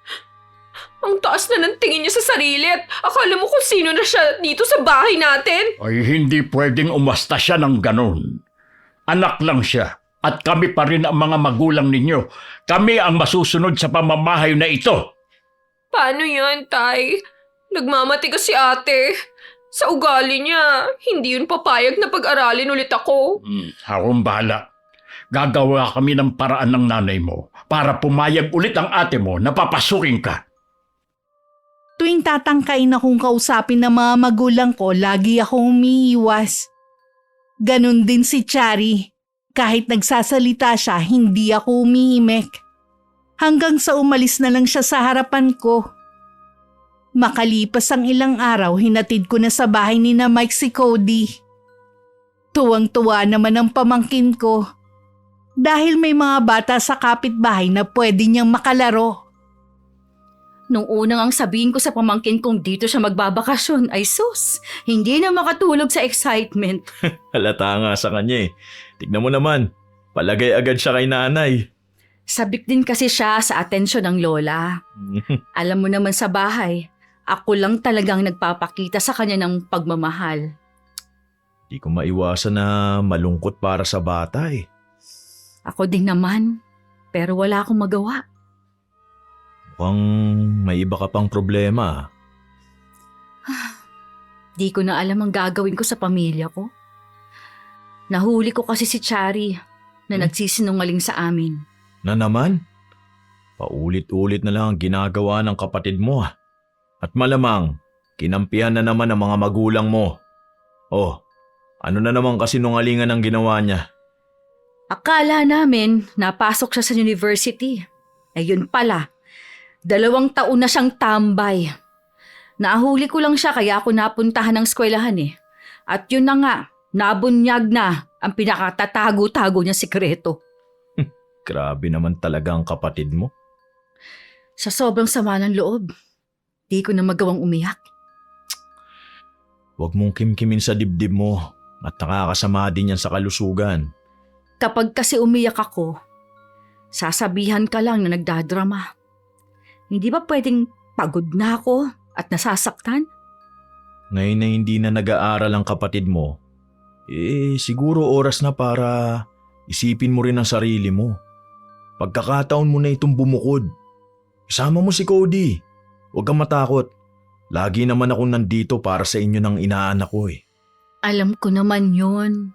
Ang taas na ng tingin niya sa sarili at akala mo kung sino na siya dito sa bahay natin. Ay, hindi pwedeng umasta siya ng ganun. Anak lang siya at kami pa rin ang mga magulang ninyo. Kami ang masusunod sa pamamahay na ito. Paano yan, Tay? Nagmamatigas si ate. Sa ugali niya, hindi yun papayag na pag-aralin ulit ako. Akong bahala. Gagawa kami ng paraan ng nanay mo para pumayag ulit ang ate mo na papasukin ka. Tuwing tatangkain akong kausapin ng mga magulang ko, lagi akong umiiwas. Ganon din si Chari. Kahit nagsasalita siya, hindi ako umihimik. Hanggang sa umalis na lang siya sa harapan ko. Makalipas ang ilang araw, hinatid ko na sa bahay ni na Mike si Cody. Tuwang-tuwa naman ang pamangkin ko. Dahil may mga bata sa kapitbahay na pwede niyang makalaro. Nung unang ang sabihin ko sa pamangkin kong dito siya magbabakasyon, ay sus, hindi na makatulog sa excitement. Halata nga sa kanya eh. Tignan mo naman, palagay agad siya kay nanay. Sabik din kasi siya sa atensyon ng lola. Alam mo naman sa bahay, ako lang talagang nagpapakita sa kanya ng pagmamahal. Di ko maiwasan na malungkot para sa bata eh. Ako din naman, pero wala akong magawa. Mukhang may iba ka pang problema. Di ko na alam ang gagawin ko sa pamilya ko. Nahuli ko kasi si Chari na nagsisinungaling sa amin. Na naman? Paulit-ulit na lang ang ginagawa ng kapatid mo ah. At malamang, kinampihan na naman ang mga magulang mo. Oh, ano na naman kasinungalingan ang ginawa niya? Akala namin napasok siya sa university. Ayun pala, 2 taon na siyang tambay. Nahuli ko lang siya kaya ako napuntahan ng eskwelahan eh. At yun na nga, nabunyag na ang pinakatatago-tago niyang sikreto. Grabe naman talaga ang kapatid mo. Sa sobrang sama ng loob, di ko na magawang umiyak. Huwag mong kimkimin sa dibdib mo at nakakasama din yan sa kalusugan. Kapag kasi umiyak ako, sasabihan ka lang na nagdadrama. Hindi ba pwedeng pagod na ako at nasasaktan? Ngayon na hindi na nag-aaral ang kapatid mo, siguro oras na para isipin mo rin ang sarili mo. Pagkakataon mo na itong bumukod. Isama mo si Cody. Huwag kang matakot. Lagi naman akong nandito para sa inyo ng inaanak ko eh. Alam ko naman yun.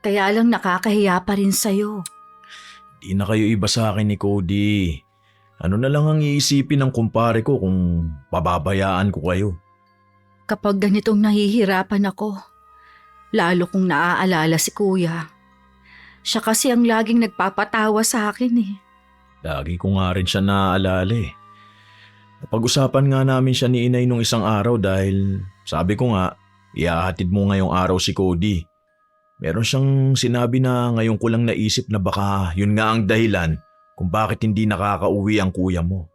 Kaya lang nakakahiya pa rin sa'yo. Di na kayo iba sa akin ni Cody. Ano na lang ang iisipin ng kumpare ko kung pababayaan ko kayo? Kapag ganitong nahihirapan ako, lalo kong naaalala si Kuya. Siya kasi ang laging nagpapatawa sa akin eh. Lagi ko nga rin siya naaalala eh. Napag-usapan nga namin siya ni Inay nung isang araw dahil sabi ko nga, iahatid mo ngayong araw si Cody. Meron siyang sinabi na ngayon ko lang naisip na baka yun nga ang dahilan kung bakit hindi nakakauwi ang kuya mo.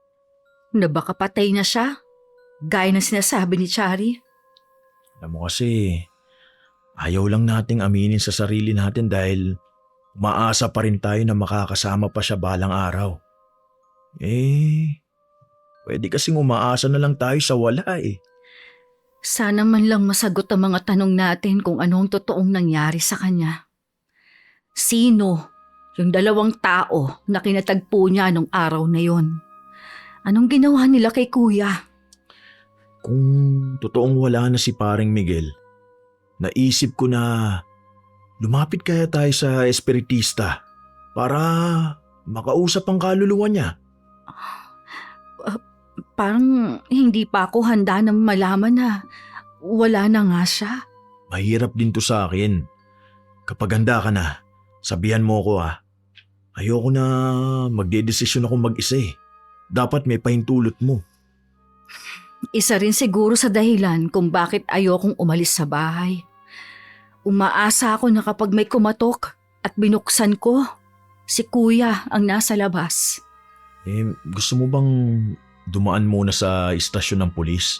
Na baka patay na siya? Gaya ng sinasabi ni Chari. Alam mo kasi, ayaw lang nating aminin sa sarili natin dahil umaasa pa rin tayo na makakasama pa siya balang araw. Pwede kasing umaasa na lang tayo sa wala eh. Sana man lang masagot ang mga tanong natin kung anong totoong nangyari sa kanya. Sino yung 2 tao na kinatagpo niya nung araw na yon? Anong ginawa nila kay Kuya? Kung totoong wala na si paring Miguel, naisip ko na lumapit kaya tayo sa espiritista para makausap ang kaluluwa niya. Parang hindi pa ako handa na malaman na wala na nga siya. Mahirap din to sa akin. Kapag handa ka na, sabihan mo ko ah. Ayoko na magdedesisyon ako mag-isa eh. Dapat may pahintulot mo. Isa rin siguro sa dahilan kung bakit ayokong umalis sa bahay. Umaasa ako na kapag may kumatok at binuksan ko, si Kuya ang nasa labas. Gusto mo bang dumaan muna sa istasyon ng pulis?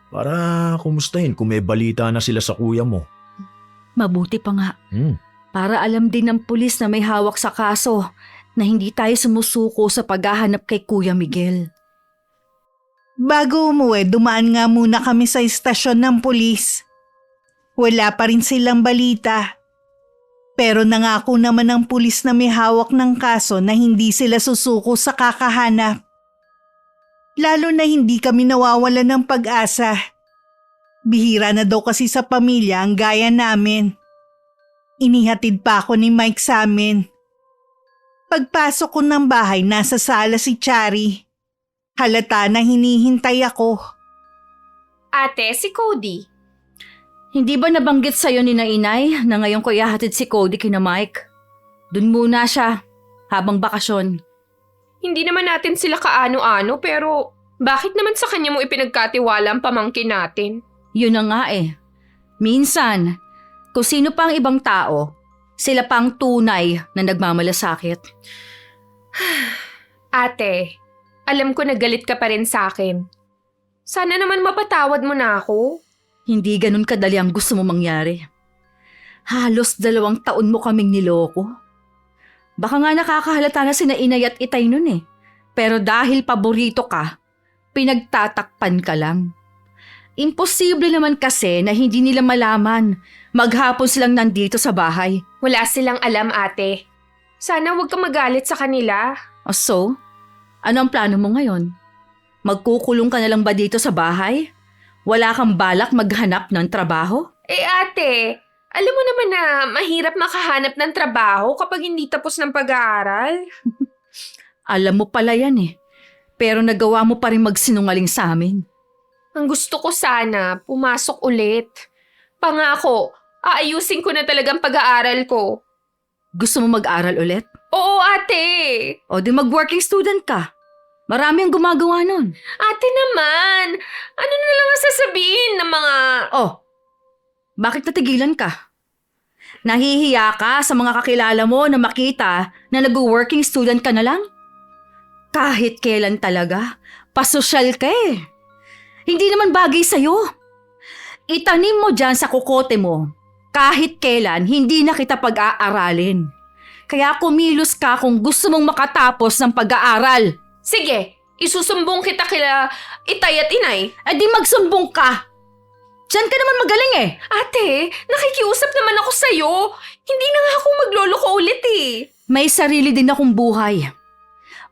Para kumustahin kung may balita na sila sa kuya mo. Mabuti pa nga. Para alam din ng pulis na may hawak sa kaso na hindi tayo sumusuko sa paghahanap kay Kuya Miguel. Bago umuwi, dumaan nga muna kami sa istasyon ng pulis. Wala pa rin silang balita. Pero nangako naman ng pulis na may hawak ng kaso na hindi sila susuko sa kakahanap. Lalo na hindi kami nawawala ng pag-asa. Bihira na daw kasi sa pamilya ang gaya namin. Inihatid pa ako ni Mike sa amin. Pagpasok ko ng bahay, nasa sala si Chari. Halata na hinihintay ako. Ate, si Cody. Hindi ba nabanggit sa'yo ni Inay na ngayon ko ihahatid si Cody kina Mike? Dun muna siya, habang bakasyon. Hindi naman natin sila kaano-ano pero bakit naman sa kanya mo ipinagkatiwala ang pamangkin natin? Yun na nga eh. Minsan, kung sino pa ang ibang tao, sila pa ang tunay na nagmamalasakit. Ate, alam ko na galit ka pa rin sa akin. Sana naman mapatawad mo na ako. Hindi ganun kadali ang gusto mo mangyari. Halos 2 taon mo kaming niloko. Baka nga nakakahalata na sina Inay at Itay nun eh. Pero dahil paborito ka, pinagtatakpan ka lang. Imposible naman kasi na hindi nila malaman. Maghapon silang nandito sa bahay. Wala silang alam, ate. Sana huwag kang magalit sa kanila. O so, ano ang plano mo ngayon? Magkukulong ka na lang ba dito sa bahay? Wala kang balak maghanap ng trabaho? Ate, alam mo naman na mahirap makahanap ng trabaho kapag hindi tapos ng pag-aaral. Alam mo pala yan eh. Pero nagawa mo pa rin magsinungaling sa amin. Ang gusto ko sana, pumasok ulit. Pangako, aayusin ko na talagang pag-aaral ko. Gusto mo mag-aral ulit? Oo, ate. O di mag-working student ka. Marami ang gumagawa nun. Ate naman, ano na lang ang sasabihin ng mga... Oh, bakit natigilan ka? Nahihiya ka sa mga kakilala mo na makita na nag-working student ka na lang? Kahit kailan talaga, pasosyal ka eh. Hindi naman bagay sa'yo. Itanim mo dyan sa kukote mo. Kahit kailan, hindi na kita pag-aaralin. Kaya kumilos ka kung gusto mong makatapos ng pag-aaral. Sige, isusumbong kita kila Itay at Inay. Di magsumbong ka. Diyan ka naman magaling eh. Ate, nakikiusap naman ako sa'yo. Hindi na nga ako magloloko ulit eh. May sarili din akong buhay.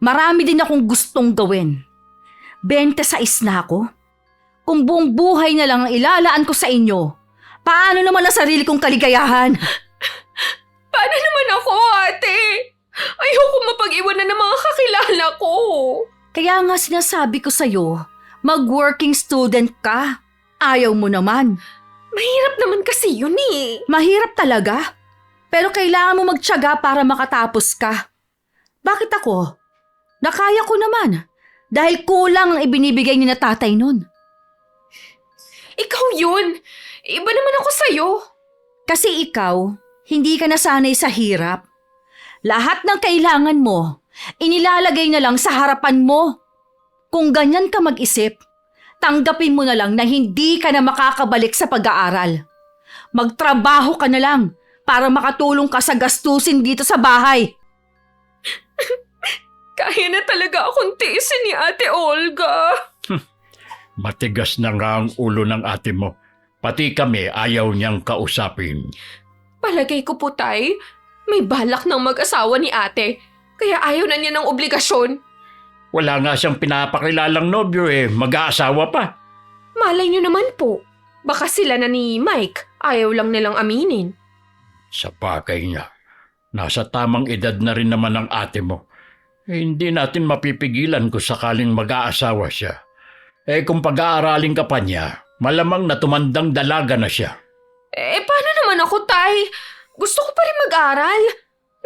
Marami din akong gustong gawin. 26 na ako. Kung buong buhay na lang ang ilalaan ko sa inyo, paano naman ang sarili kong kaligayahan? Paano naman ako, ate? Ayoko mapag-iwanan ng mga kakilala ko. Kaya nga sinasabi ko sa'yo, mag-working student ka. Ayaw mo naman. Mahirap naman kasi yun eh. Mahirap talaga. Pero kailangan mo magtiyaga para makatapos ka. Bakit ako? Nakaya ko naman. Dahil kulang ang ibinibigay ni na tatay nun. Ikaw yun. Iba naman ako sa'yo. Kasi ikaw, hindi ka nasanay sa hirap. Lahat ng kailangan mo, inilalagay na lang sa harapan mo. Kung ganyan ka mag-isip, tanggapin mo na lang na hindi ka na makakabalik sa pag-aaral. Magtrabaho ka na lang para makatulong ka sa gastusin dito sa bahay. Kaya na talaga akong tiisin ni Ate Olga. Matigas na nga ang ulo ng ate mo. Pati kami ayaw niyang kausapin. Palagay ko po, tay, may balak ng mag-asawa ni ate. Kaya ayaw na niya ng obligasyon. Wala nga siyang pinapakilalang nobyo mag-aasawa pa. Malay niyo naman po. Baka sila na ni Mike. Ayaw lang nilang aminin. Sa bagay niya, nasa tamang edad na rin naman ang ate mo. Hindi natin mapipigilan kung sakaling mag-aasawa siya. Kung pag-aaralin ka pa niya, malamang na tumandang dalaga na siya. Paano naman ako, tay? Gusto ko pa rin mag-aral.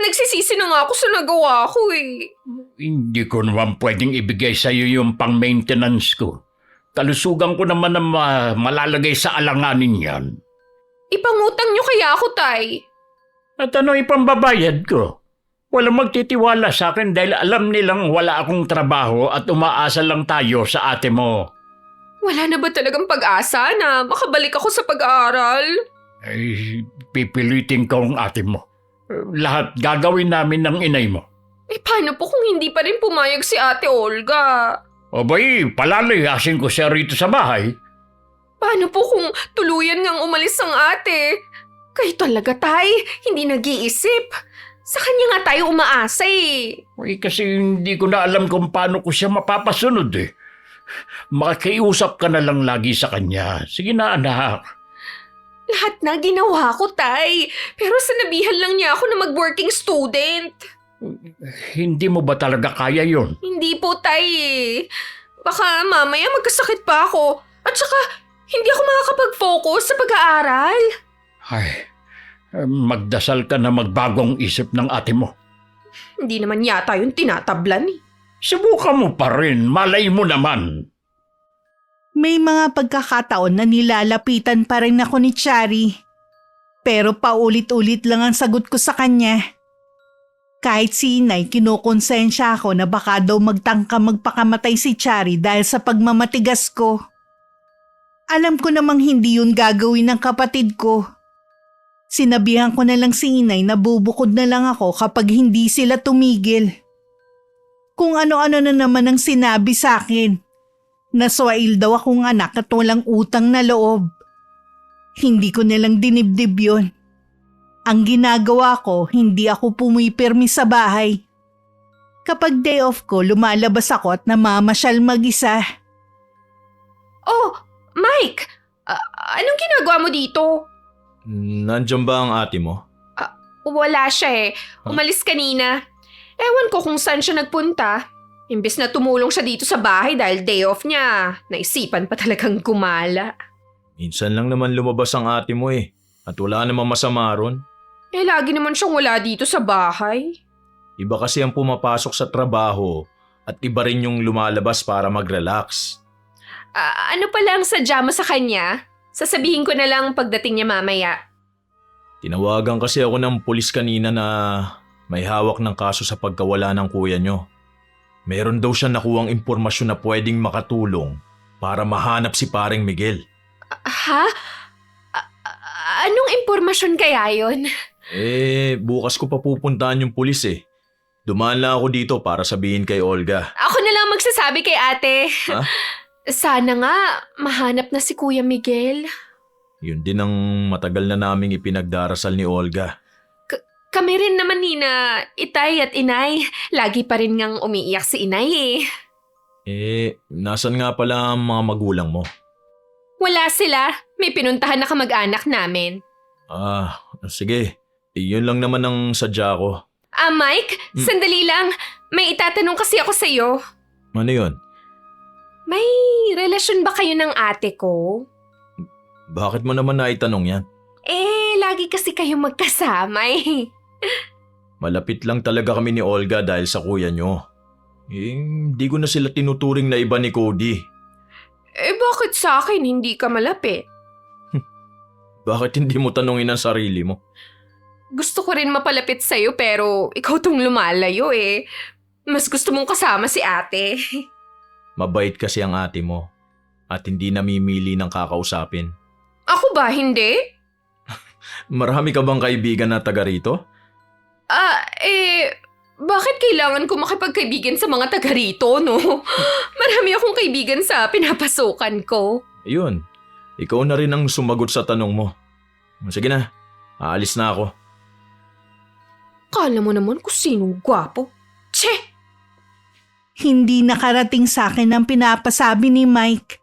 Nagsisisi na nga ako sa nagawa ko eh. Hindi ko naman pwedeng ibigay sa iyo yung pang-maintenance ko. Kalusugan ko naman na malalagay sa alanganin yan. Ipangutang niyo kaya ako, tay? At ano ipambabayad ko? Walang magtitiwala sa akin dahil alam nilang wala akong trabaho at umaasa lang tayo sa ate mo. Wala na ba talagang pag-asa na makabalik ako sa pag-aaral? Pipilitin ko ang ate mo. Lahat gagawin namin ng inay mo. Paano po kung hindi pa rin pumayag si Ate Olga? Abay, palalayasin ko siya rito sa bahay. Paano po kung tuluyan ngang umalis ang ate? Kayo talaga, tay, hindi nag-iisip. Sa kanya nga tayo umaasa eh. Kasi hindi ko na alam kung paano ko siya mapapasunod Makiusap ka na lang lagi sa kanya. Sige na, anak. Lahat na ginawa ko, tay. Pero sinabihan lang niya ako na mag-working student. Hindi mo ba talaga kaya yon? Hindi po, tay Baka mamaya magkasakit pa ako. At saka, hindi ako makakapag-focus sa pag-aaral. Magdasal ka na magbagong isip ng ate mo. Hindi naman yata yung tinatablan eh. Subukan mo pa rin, malay mo naman. May mga pagkakataon na nilalapitan pa rin ako ni Chari. Pero paulit-ulit lang ang sagot ko sa kanya. Kahit si inay, kinukonsensya ako na baka daw magtangka magpakamatay si Chari dahil sa pagmamatigas ko. Alam ko namang hindi yun gagawin ng kapatid ko. Sinabihan ko na lang si inay na bubukod na lang ako kapag hindi sila tumigil. Kung ano-ano na naman ang sinabi sa akin. Naswail daw akong anak at walang utang na loob. Hindi ko nilang dinibdib yun. Ang ginagawa ko, hindi ako pumipirmi sa bahay. Kapag day off ko, lumalabas ako at namamasyal mag-isa. Oh, Mike! Anong ginagawa mo dito? Nandiyan ba ang ate mo? Wala siya eh. Umalis kanina. Ewan ko kung saan siya nagpunta. Imbes na tumulong siya dito sa bahay dahil day off niya, naisipan pa talagang gumala. Minsan lang naman lumabas ang ate mo at wala namang masama ron. Lagi naman siyang wala dito sa bahay. Iba kasi ang pumapasok sa trabaho at iba rin yung lumalabas para mag-relax. Ano pala ang sadya mo sa kanya? Sasabihin ko na lang pagdating niya mamaya. Tinawagan kasi ako ng pulis kanina na may hawak ng kaso sa pagkawala ng kuya nyo. Meron daw siya nakuhang impormasyon na pwedeng makatulong para mahanap si paring Miguel. Ha? Anong impormasyon kaya yon? Bukas ko pa pupuntahan yung pulis Dumaan lang ako dito para sabihin kay Olga. Ako na lang magsasabi kay ate. Ha? Sana nga mahanap na si Kuya Miguel. Yun din ang matagal na naming ipinagdarasal ni Olga. Kami rin naman ni na itay at inay. Lagi pa rin ngang umiiyak si inay Nasan nga pala ang mga magulang mo? Wala sila. May pinuntahan na kamag-anak namin. Sige. Yun lang naman ang sadya ko. Mike, sandali lang. May itatanong kasi ako sa'yo. Ano yun? May relasyon ba kayo ng ate ko? Bakit mo naman naitanong yan? Lagi kasi kayong magkasama eh. Malapit lang talaga kami ni Olga dahil sa kuya nyo. Hindi ko na sila tinuturing na iba ni Cody. Bakit sa akin hindi ka malapit? Bakit hindi mo tanungin ang sarili mo? Gusto ko rin mapalapit sa'yo pero ikaw tong lumalayo eh. Mas gusto mong kasama si ate. Mabait kasi ang ate mo at hindi namimili ng kakausapin. Ako ba hindi? Marami ka bang kaibigan na taga rito? Bakit kailangan ko makipagkaibigan sa mga taga rito, no? Marami akong kaibigan sa pinapasukan ko. Ayun, ikaw na rin ang sumagot sa tanong mo. Sige na, aalis na ako. Kala mo naman kung sinong gwapo. Tse! Hindi nakarating sa akin ang pinapasabi ni Mike.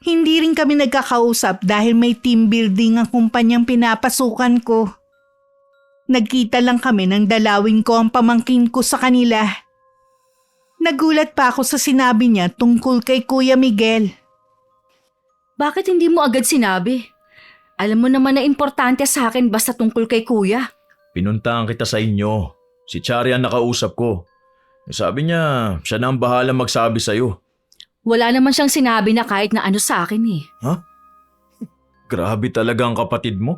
Hindi rin kami nagkakausap dahil may team building ang kumpanyang pinapasukan ko. Nagkita lang kami nang dalawin ko ang pamangkin ko sa kanila. Nagulat pa ako sa sinabi niya tungkol kay Kuya Miguel. Bakit hindi mo agad sinabi? Alam mo naman na importante sa akin basta tungkol kay kuya. Pinuntahan kita sa inyo. Si Chari ang nakausap ko. Sabi niya, siya na ang bahala magsabi sa'yo. Wala naman siyang sinabi na kahit na ano sa akin eh. Grabe talaga ang kapatid mo.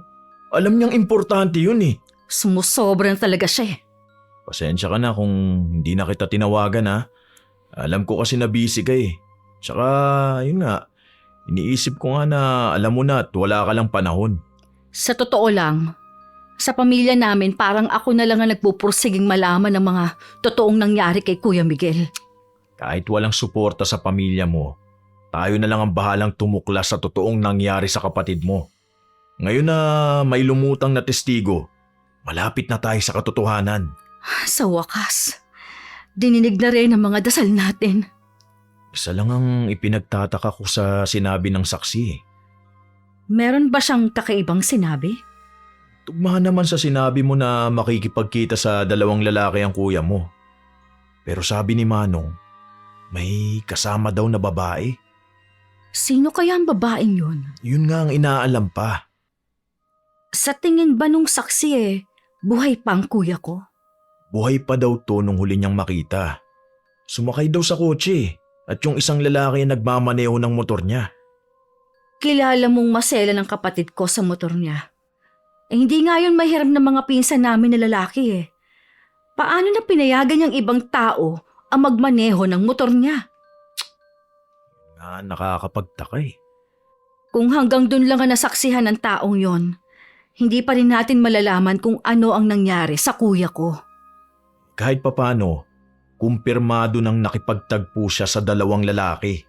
Alam niyang importante yun eh. Sumusobra na talaga siya eh. Pasensya ka na kung hindi na kita tinawagan ha. Alam ko kasi na busy ka eh. Tsaka, yun nga, iniisip ko nga na alam mo na at wala ka lang panahon. Sa totoo lang, sa pamilya namin parang ako na lang ang nagpupursiging malaman ng mga totoong nangyari kay Kuya Miguel. Kahit walang suporta sa pamilya mo, tayo na lang ang bahalang tumuklas sa totoong nangyari sa kapatid mo. Ngayon na may lumutang na testigo, malapit na tayo sa katotohanan. Sa wakas, dininig na rin ang mga dasal natin. Isa lang ang ipinagtataka ko sa sinabi ng saksi. Meron ba siyang kakaibang sinabi? Tugma naman sa sinabi mo na makikipagkita sa dalawang lalaki ang kuya mo. Pero sabi ni Manong, may kasama daw na babae. Sino kaya ang babaeng yun? Yun nga ang inaalam pa. Sa tingin ba nung saksi buhay pa ang kuya ko? Buhay pa daw to nung huli niyang makita. Sumakay daw sa kotse at yung isang lalaki ang nagmamaneho ng motor niya. Kilala mong masela ng kapatid ko sa motor niya. Hindi nga yun mahiram ng mga pinsan namin na lalaki eh. Paano na pinayagan niyang ibang tao ang magmaneho ng motor niya? Nakakapagtaka eh. Kung hanggang dun lang ang nasaksihan ng taong yon, hindi pa rin natin malalaman kung ano ang nangyari sa kuya ko. Kahit papano, kumpirmado nang nakipagtagpo siya sa dalawang lalaki.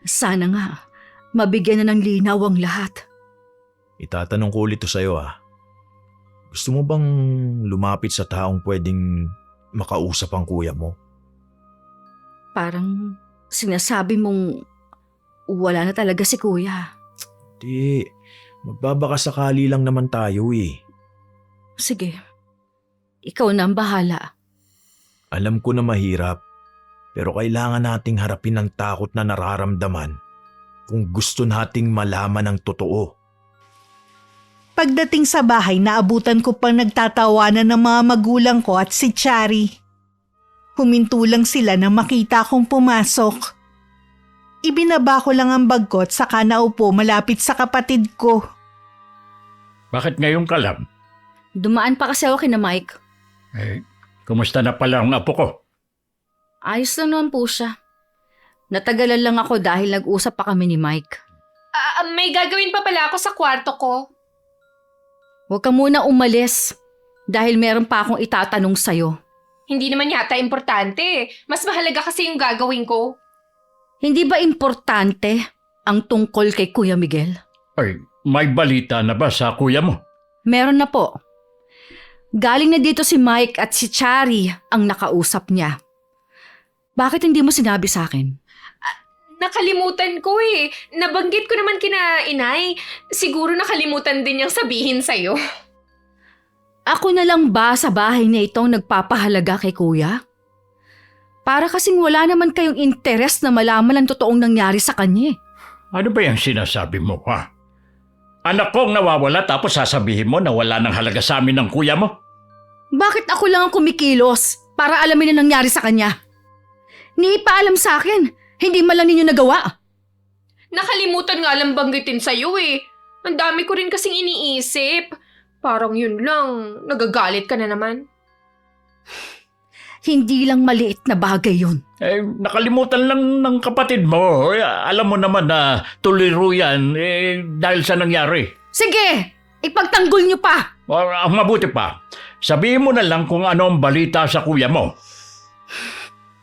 Sana nga, mabigyan na ng linaw ang lahat. Itatanong ko ulit to sa'yo Gusto mo bang lumapit sa taong pwedeng makausap ang kuya mo? Parang sinasabi mong wala na talaga si kuya. Di, magbabakasakali lang naman tayo eh. Sige, ikaw na ang bahala. Alam ko na mahirap, pero kailangan nating harapin ang takot na nararamdaman kung gusto nating malaman ang totoo. Pagdating sa bahay, naabutan ko pang nagtatawanan ng mga magulang ko at si Chari. Huminto lang sila nang makita akong pumasok. Ibinaba ko lang ang bag ko at saka naupo malapit sa kapatid ko. Bakit ngayon ka lang? Dumaan pa kasi ako kina Mike. Kumusta na pala ang apo ko? Ayos lang naman po siya. Natagalan lang ako dahil nag-usap pa kami ni Mike. May gagawin pa pala ako sa kwarto ko. Huwag ka muna umalis dahil meron pa akong itatanong sa'yo. Hindi naman yata importante. Mas mahalaga kasi yung gagawin ko. Hindi ba importante ang tungkol kay Kuya Miguel? Ay, may balita na ba sa kuya mo? Meron na po. Galing na dito si Mike at si Chari ang nakausap niya. Bakit hindi mo sinabi sa akin? Nakalimutan ko eh. Nabanggit ko naman kina inay. Siguro nakalimutan din niyang sabihin sa'yo. Ako na lang ba sa bahay na itong nagpapahalaga kay kuya? Para kasing wala naman kayong interes na malaman ang totoong nangyari sa kanya. Ano ba yung sinasabi mo, ha? Anak kong nawawala tapos sasabihin mo na wala ng halaga sa amin ng kuya mo? Bakit ako lang ang kumikilos para alamin ang nangyari sa kanya? Ni ipaalam sa akin, hindi man lang ninyo nagawa. Nakalimutan nga lang banggitin sa'yo eh. Ang dami ko rin kasing iniisip. Parang yun lang, nagagalit ka na naman. Hindi lang maliit na bagay yun. Nakalimutan lang ng kapatid mo. Alam mo naman na tuliro yan dahil sa nangyari. Sige, ipagtanggol nyo pa. Ang mabuti pa, sabihin mo na lang kung ano ang balita sa kuya mo.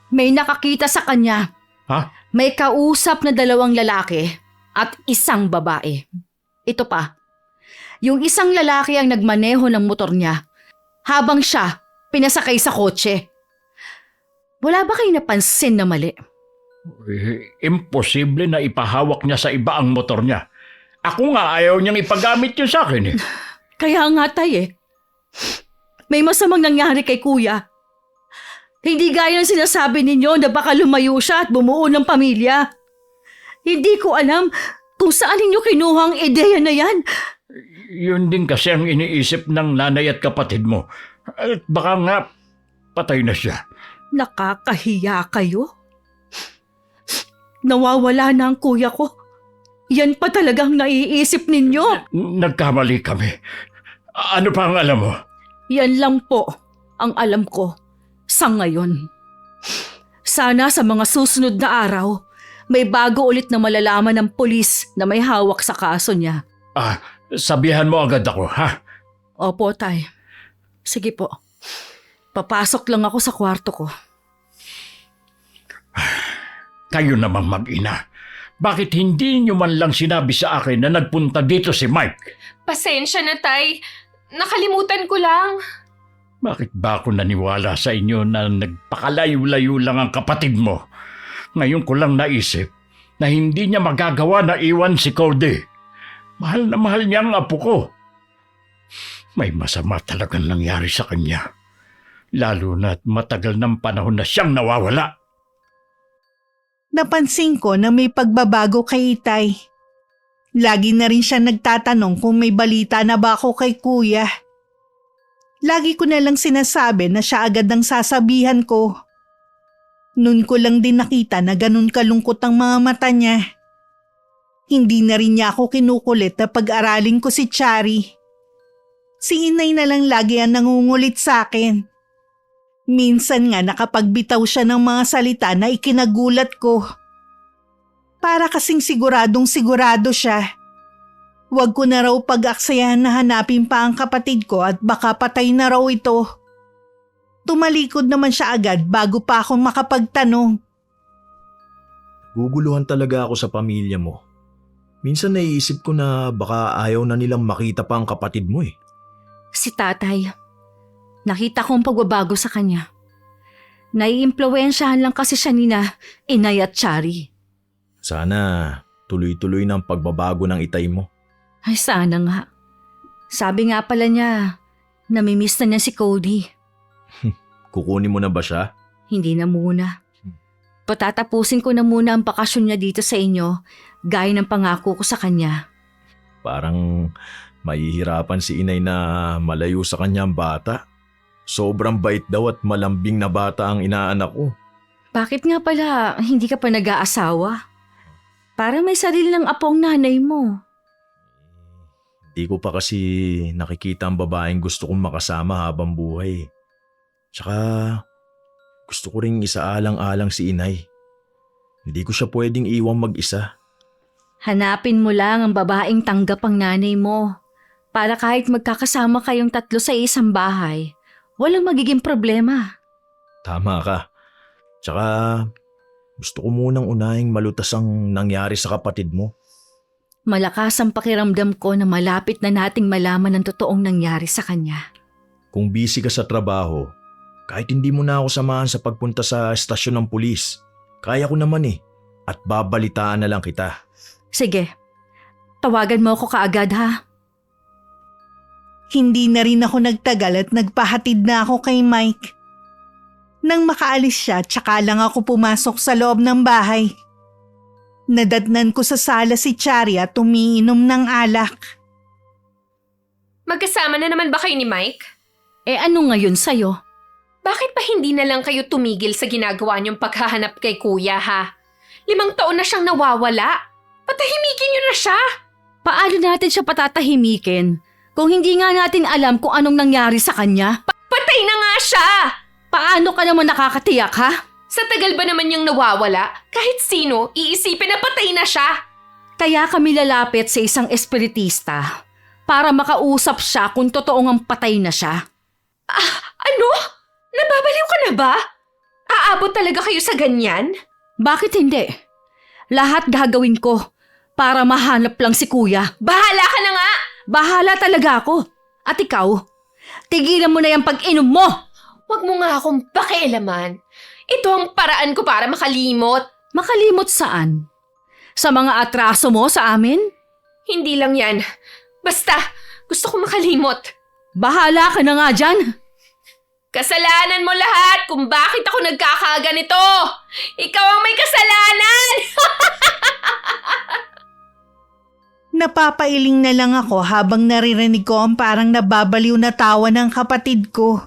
May nakakita sa kanya. Ha? May kausap na 2 lalaki at 1 babae. Ito pa, yung isang lalaki ang nagmaneho ng motor niya habang siya pinasakay sa kotse. Wala ba kayo napansin na mali? Imposible na ipahawak niya sa iba ang motor niya. Ako nga ayaw niyang ipagamit yun sa akin eh. Kaya nga tay may masamang nangyari kay kuya. Hindi gaya ng sinasabi ninyo na baka lumayo siya at bumuo ng pamilya. Hindi ko alam kung saan ninyo kinuha ang ideya na yan. Yun din kasi ang iniisip ng nanay at kapatid mo. At baka nga patay na siya. Nakakahiya kayo. Nawawala na ang kuya ko. Yan pa talagang naiisip ninyo. Nagkamali kami. Ano pa ang alam mo? Yan lang po ang alam ko sa ngayon. Sana sa mga susunod na araw, may bago ulit na malalaman ng pulis na may hawak sa kaso niya. Sabihan mo agad ako, ha? Opo, tay. Sige po. Papasok lang ako sa kwarto ko. Kayo namang mag-ina. Bakit hindi nyo man lang sinabi sa akin na nagpunta dito si Mike? Pasensya na, tay. Nakalimutan ko lang. Bakit ba ako naniwala sa inyo na nagpakalayo-layo lang ang kapatid mo? Ngayon ko lang naisip na hindi niya magagawa na iwan si Cody. Mahal na mahal niya ang apo ko. May masama talagang nangyari sa kanya. Lalo na't matagal ng panahon na siyang nawawala. Napansin ko na may pagbabago kay Itay. Lagi na rin siya nagtatanong kung may balita na ba ako kay kuya. Lagi ko na lang sinasabi na siya agad ang sasabihan ko. Noon ko lang din nakita na ganun kalungkot ang mga mata niya. Hindi na rin niya ako kinukulit na pag-aralin ko si Chari. Si inay na lang lagi ang nangungulit sa akin. Minsan nga nakapagbitaw siya ng mga salita na ikinagulat ko. Para kasing siguradong sigurado siya. Huwag ko na raw pag-aksayahan na hanapin pa ang kapatid ko at baka patay na raw ito. Tumalikod naman siya agad bago pa ako makapagtanong. Guguluhan talaga ako sa pamilya mo. Minsan naiisip ko na baka ayaw na nilang makita pa ang kapatid mo eh. Si tatay, nakita kong pagbabago sa kanya. Naiimpluwensyahan lang kasi siya nina Inay at Chari. Sana tuloy-tuloy ng pagbabago ng itay mo. Ay sana nga. Sabi nga pala niya, namimiss na niya si Cody. Kukunin mo na ba siya? Hindi na muna. Patatapusin ko na muna ang bakasyon niya dito sa inyo, gaya ng pangako ko sa kanya. Parang mahihirapan si inay na malayo sa kanyang bata. Sobrang bait daw at malambing na bata ang inaanak ko. Bakit nga pala hindi ka pa nag-aasawa? Para may sarili ng apong nanay mo. Di ko pa kasi nakikita ang babaeng gusto kong makasama habang buhay. Tsaka gusto ko ring isaalang-alang si inay. Hindi ko siya pwedeng iwang mag-isa. Hanapin mo lang ang babaeng tanggap ang nanay mo. Para kahit magkakasama kayong 3 sa isang bahay, walang magiging problema. Tama ka. Tsaka gusto ko munang unahing malutas ang nangyari sa kapatid mo. Malakas ang pakiramdam ko na malapit na nating malaman ang totoong nangyari sa kanya. Kung busy ka sa trabaho, kahit hindi mo na ako samahan sa pagpunta sa estasyon ng pulis, kaya ko naman eh. at babalitaan na lang kita. Sige, tawagan mo ako kaagad ha. Hindi na rin ako nagtagal at nagpahatid na ako kay Mike. Nang makaalis siya, tsaka lang ako pumasok sa loob ng bahay. Nadatnan ko sa sala si Chari at umiinom ng alak. Magkasama na naman ba kayo ni Mike? Ano ngayon sa'yo? Bakit pa hindi na lang kayo tumigil sa ginagawa niyong paghahanap kay kuya ha? 5 taon na siyang nawawala. Patahimikin niyo na siya. Paano natin siya patatahimikin kung hindi nga natin alam kung anong nangyari sa kanya? Patay na nga siya! Paano ka naman nakakatiyak ha? Sa tagal ba naman niyang nawawala, kahit sino, iisipin na patay na siya. Kaya kami lalapit sa isang espiritista para makausap siya kung totoong ang patay na siya. Ano? Nababaliw ka na ba? Aabot talaga kayo sa ganyan? Bakit hindi? Lahat gagawin ko para mahanap lang si kuya. Bahala ka na nga! Bahala talaga ako. At ikaw, tigilan mo na yung pag-inom mo. Huwag mo nga akong pakialaman. Ito ang paraan ko para makalimot. Makalimot saan? Sa mga atraso mo sa amin? Hindi lang yan. Basta, gusto ko makalimot. Bahala ka na nga dyan. Kasalanan mo lahat kung bakit ako nagkakaganito. Ikaw ang may kasalanan! Napapailing na lang ako habang naririnig ko ang parang nababaliw na tawa ng kapatid ko.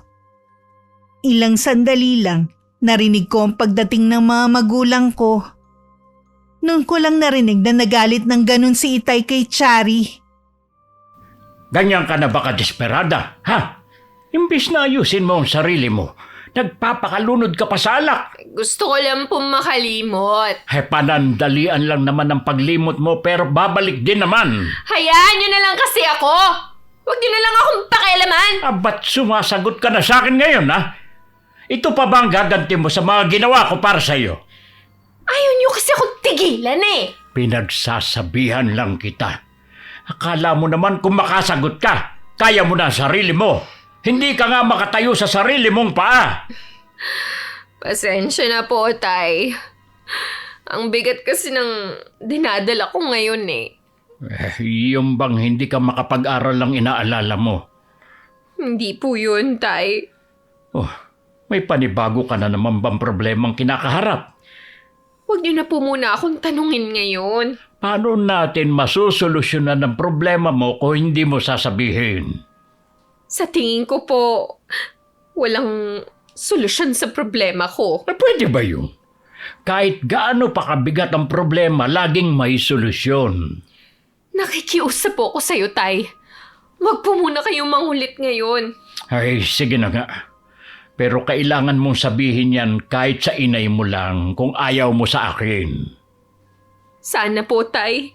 Ilang sandali lang, narinig ko ang pagdating ng mga magulang ko. Noon ko lang narinig na nagalit ng ganun si Itay kay Chari. Ganyan ka na ba ka-desperada, ha? Imbis na ayusin mo ang sarili mo, nagpapakalunod ka pa sa alak. Gusto ko lang pong makalimot. Panandalian lang naman ang paglimot mo pero babalik din naman. Hayaan nyo na lang kasi ako. Huwag nyo na lang akong pakialaman. Ba't sumasagot ka na sa akin ngayon, ha? Ito pa ba ang gaganti mo sa mga ginawa ko para sa'yo? Ayaw nyo kasi akong tigilan eh. Pinagsasabihan lang kita. Akala mo naman kung makasagot ka, kaya mo na ang sarili mo. Hindi ka nga makatayo sa sarili mong paa. Pasensya na po, Tay. Ang bigat kasi ng dinadala ko ngayon eh. Yung bang hindi ka makapag-aral lang inaalala mo? Hindi po yun, Tay. Oh, may panibago ka na naman bang problemang kinakaharap? Huwag niyo na po muna akong tanungin ngayon. Paano natin masusolusyonan ang problema mo kung hindi mo sasabihin? Sa tingin ko po, walang solusyon sa problema ko. Pwede ba yun? Kahit gaano pa kabigat ang problema, laging may solusyon. Nakikiusap po ako sa'yo, Tay. Huwag po muna kayong mangulit ngayon. Ay, sige na nga. Pero kailangan mong sabihin yan kahit sa inay mo lang kung ayaw mo sa akin. Sana po, Tay.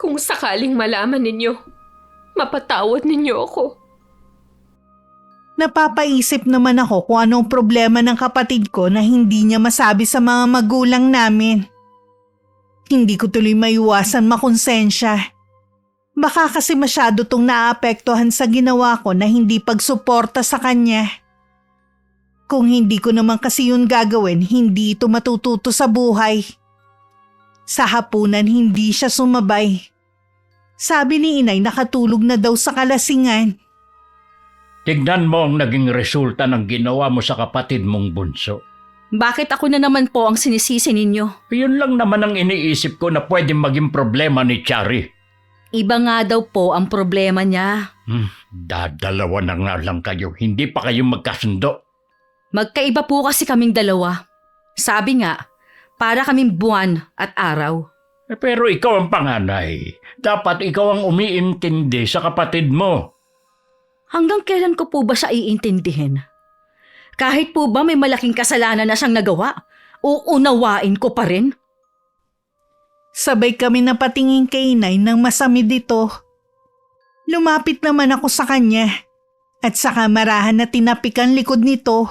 Kung sakaling malaman ninyo, mapatawad ninyo ako. Napapaisip naman ako kung anong problema ng kapatid ko na hindi niya masabi sa mga magulang namin. Hindi ko tuloy maiwasan makonsensya. Baka kasi masyado tong naapektuhan sa ginawa ko na hindi pagsuporta sa kanya. Kung hindi ko naman kasi yun gagawin, hindi ito matututo sa buhay. Sa hapunan hindi siya sumabay. Sabi ni inay nakatulog na daw sa kalasingan. Tignan mo ang naging resulta ng ginawa mo sa kapatid mong bunso. Bakit ako na naman po ang sinisisi ninyo? Yun lang naman ang iniisip ko na pwedeng maging problema ni Chari. Iba nga daw po ang problema niya. Dadalawa na nga lang kayo, hindi pa kayo magkasundo. Magkaiba po kasi kaming dalawa. Sabi nga, para kaming buwan at araw. Pero ikaw ang panganay. Dapat ikaw ang umiintindi sa kapatid mo. Hanggang kailan ko po ba siya iintindihin? Kahit po ba may malaking kasalanan na siyang nagawa, uunawain ko pa rin? Sabay kami napatingin kay inay ng masamid dito. Lumapit naman ako sa kanya at sa kamarahan na tinapikan likod nito.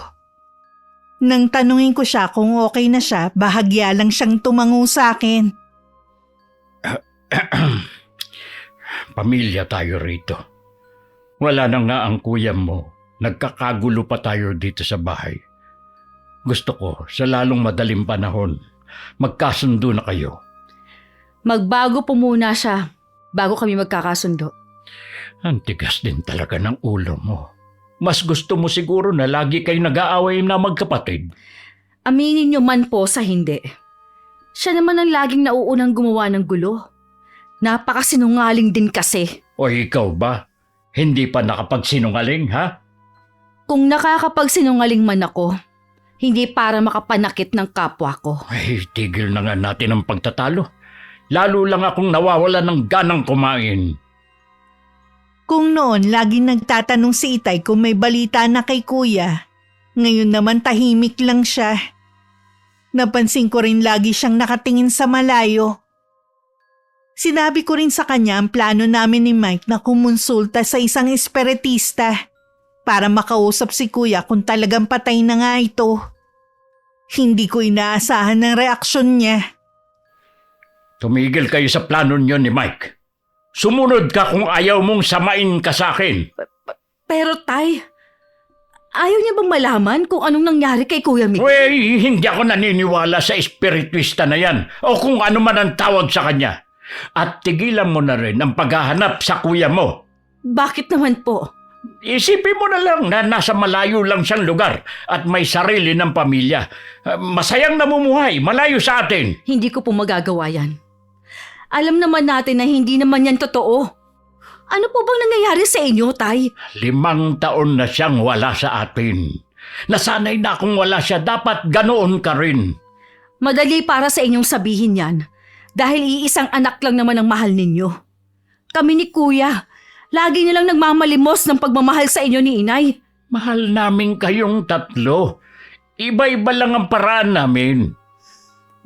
Nang tanungin ko siya kung okay na siya, bahagya lang siyang tumango sa akin. Pamilya tayo rito. Wala na nga ang kuya mo. Nagkakagulo pa tayo dito sa bahay. Gusto ko, sa lalong madaling panahon, magkasundo na kayo. Magbago po muna siya bago kami magkakasundo. Ang tigas din talaga ng ulo mo. Mas gusto mo siguro na lagi kayo nag-aaway na magkapatid. Aminin niyo man po sa hindi. Siya naman ang laging nauunang gumawa ng gulo. Napakasinungaling din kasi. O ikaw ba? Hindi pa nakapagsinungaling, ha? Kung nakakapagsinungaling man ako, hindi para makapanakit ng kapwa ko. Ay, tigil na nga natin ang pagtatalo. Lalo lang akong nawawala ng ganang kumain. Kung noon laging nagtatanong si Itay kung may balita na kay kuya, ngayon naman tahimik lang siya. Napansin ko rin lagi siyang nakatingin sa malayo. Sinabi ko rin sa kanya ang plano namin ni Mike na kumonsulta sa isang espiritista para makausap si kuya kung talagang patay na nga ito. Hindi ko inaasahan ang reaksyon niya. Tumigil kayo sa plano niyo ni Mike. Sumunod ka kung ayaw mong samain ka sa akin. Pero Tay, ayaw niya bang malaman kung anong nangyari kay Kuya Miguel? Uy, hindi ako naniniwala sa espiritwista na yan o kung ano man ang tawag sa kanya. At tigilan mo na rin ang paghahanap sa kuya mo. Bakit naman po? Isipin mo na lang na nasa malayo lang siyang lugar at may sarili ng pamilya. Masayang namumuhay, malayo sa atin. Hindi ko po magagawa yan. Alam naman natin na hindi naman yan totoo. Ano po bang nangyayari sa inyo, Tay? 5 taon na siyang wala sa atin. Nasanay na akong wala siya, dapat ganoon ka rin. Madali para sa inyong sabihin yan dahil iisang anak lang naman ang mahal ninyo. Kami ni Kuya, lagi nilang nagmamalimos ng pagmamahal sa inyo ni Inay. Mahal namin kayong tatlo. Iba-iba lang ang paraan namin.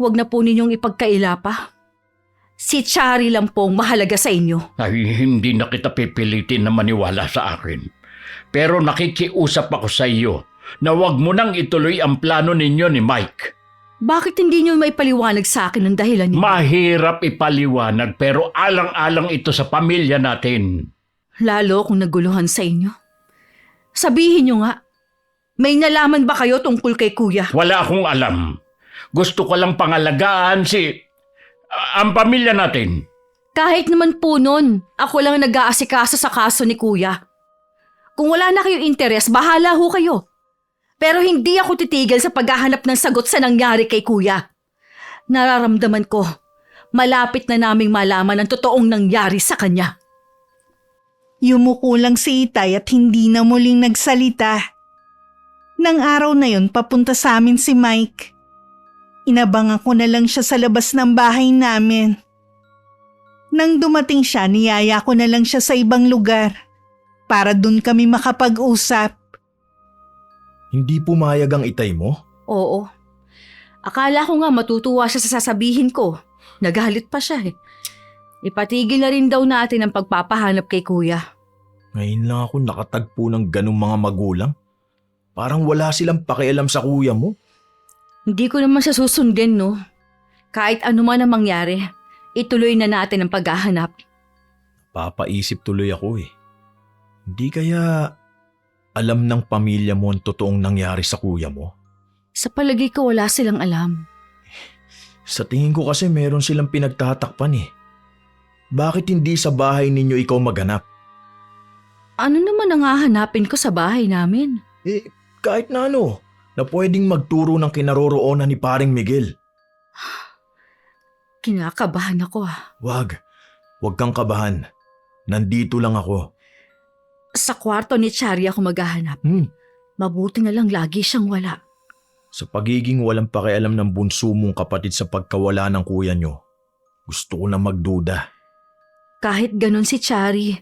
Huwag na po ninyong ipagkaila pa. Si Chari lang pong mahalaga sa inyo. Ay, hindi na kita pipilitin na maniwala sa akin. Pero nakikiusap ako sa iyo na huwag mo nang ituloy ang plano ninyo ni Mike. Bakit hindi niyo maipaliwanag sa akin ang dahilan niyo? Mahirap ipaliwanag pero alang-alang ito sa pamilya natin. Lalo kung naguluhan sa inyo. Sabihin niyo nga, may nalaman ba kayo tungkol kay Kuya? Wala akong alam. Gusto ko lang pangalagaan ang pamilya natin. Kahit naman po nun, ako lang nag-aasikaso sa kaso ni Kuya. Kung wala na kayong interes, bahala ho kayo. Pero hindi ako titigil sa paghahanap ng sagot sa nangyari kay Kuya. Nararamdaman ko, malapit na naming malaman ang totoong nangyari sa kanya. Yumuko lang si Itay at hindi na muling nagsalita. Nang araw na yun, papunta sa amin si Mike. Inabangan ko na lang siya sa labas ng bahay namin. Nang dumating siya, niyaya ko na lang siya sa ibang lugar para dun kami makapag-usap. Hindi pumayag ang Itay mo? Oo. Akala ko nga matutuwa siya sa sasabihin ko. Nagalit pa siya eh. Ipatigil na rin daw natin ang pagpapahanap kay Kuya. Ngayon lang ako nakatagpo ng ganong mga magulang. Parang wala silang pakialam sa kuya mo. Hindi ko naman siya susundin, no? Kahit ano man ang mangyari, ituloy na natin ang paghahanap. Papaisip tuloy ako eh. Hindi kaya alam ng pamilya mo ang totoong nangyari sa kuya mo? Sa palagay ko wala silang alam. Sa tingin ko kasi meron silang pinagtatakpan eh. Bakit hindi sa bahay ninyo ikaw maghanap? Ano naman ang hahanapin ko sa bahay namin? Kahit na ano, na pwedeng magturo ng kinaroroonan ni paring Miguel. Kinakabahan ako ah. Wag kang kabahan. Nandito lang ako. Sa kwarto ni Chari ako maghahanap. Mabuti na lang lagi siyang wala. Sa pagiging walang pakialam ng bunso mong kapatid sa pagkawala ng kuya nyo, gusto ko na magduda. Kahit ganun si Chari,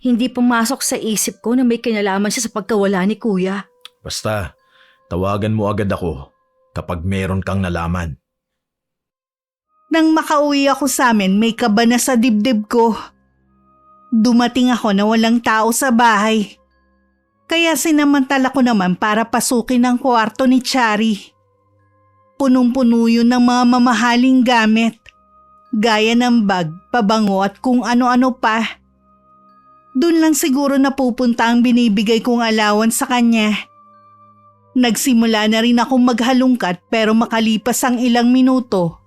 hindi pumasok sa isip ko na may kinalaman siya sa pagkawala ni Kuya. Basta, tawagan mo agad ako kapag meron kang nalaman. Nang makauwi ako sa amin, may kaba na sa dibdib ko. Dumating ako na walang tao sa bahay. Kaya sinamantala ko naman para pasukin ang kwarto ni Chari. Punong-puno yun ng mga mamahaling gamit. Gaya ng bag, pabango at kung ano-ano pa. Doon lang siguro napupunta ang binibigay kong alawan sa kanya. Nagsimula na rin akong maghalungkat pero makalipas ang ilang minuto,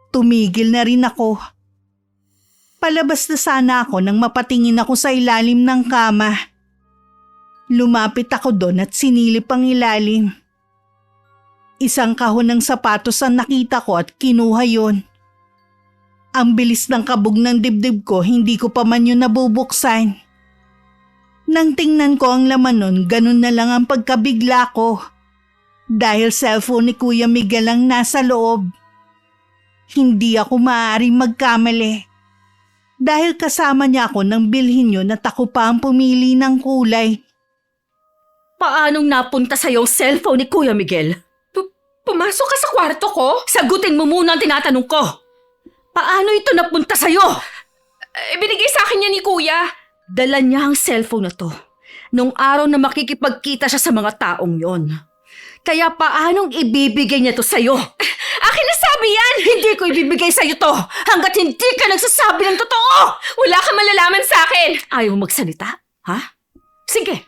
tumigil na rin ako. Palabas na sana ako nang mapatingin ako sa ilalim ng kama. Lumapit ako doon at sinilip ang ilalim. Isang kahon ng sapatos ang nakita ko at kinuha yon. Ang bilis ng kabog ng dibdib ko, hindi ko pa man yun nabubuksan. Nang tingnan ko ang laman nun, ganun na lang ang pagkabigla ko. Dahil cellphone ni Kuya Miguel ang nasa loob. Hindi ako maaaring magkamali. Dahil kasama niya ako nang bilhin yun at ako pa ang pumili ng kulay. Paanong napunta sa'yo ang cellphone ni Kuya Miguel? Pumasok ka sa kwarto ko? Sagutin mo muna ang tinatanong ko. Paano ito napunta sa'yo? Binigay sa akin niya ni Kuya. Dala niya ang cellphone na to nung araw na makikipagkita siya sa mga taong yon. Kaya paanong ibibigay niya to sa'yo? Akin na sabi yan! Hindi ko ibibigay sa'yo to hanggat hindi ka nagsasabi ng totoo! Wala kang malalaman sa akin! Ayaw mo magsalita? Ha? Sige,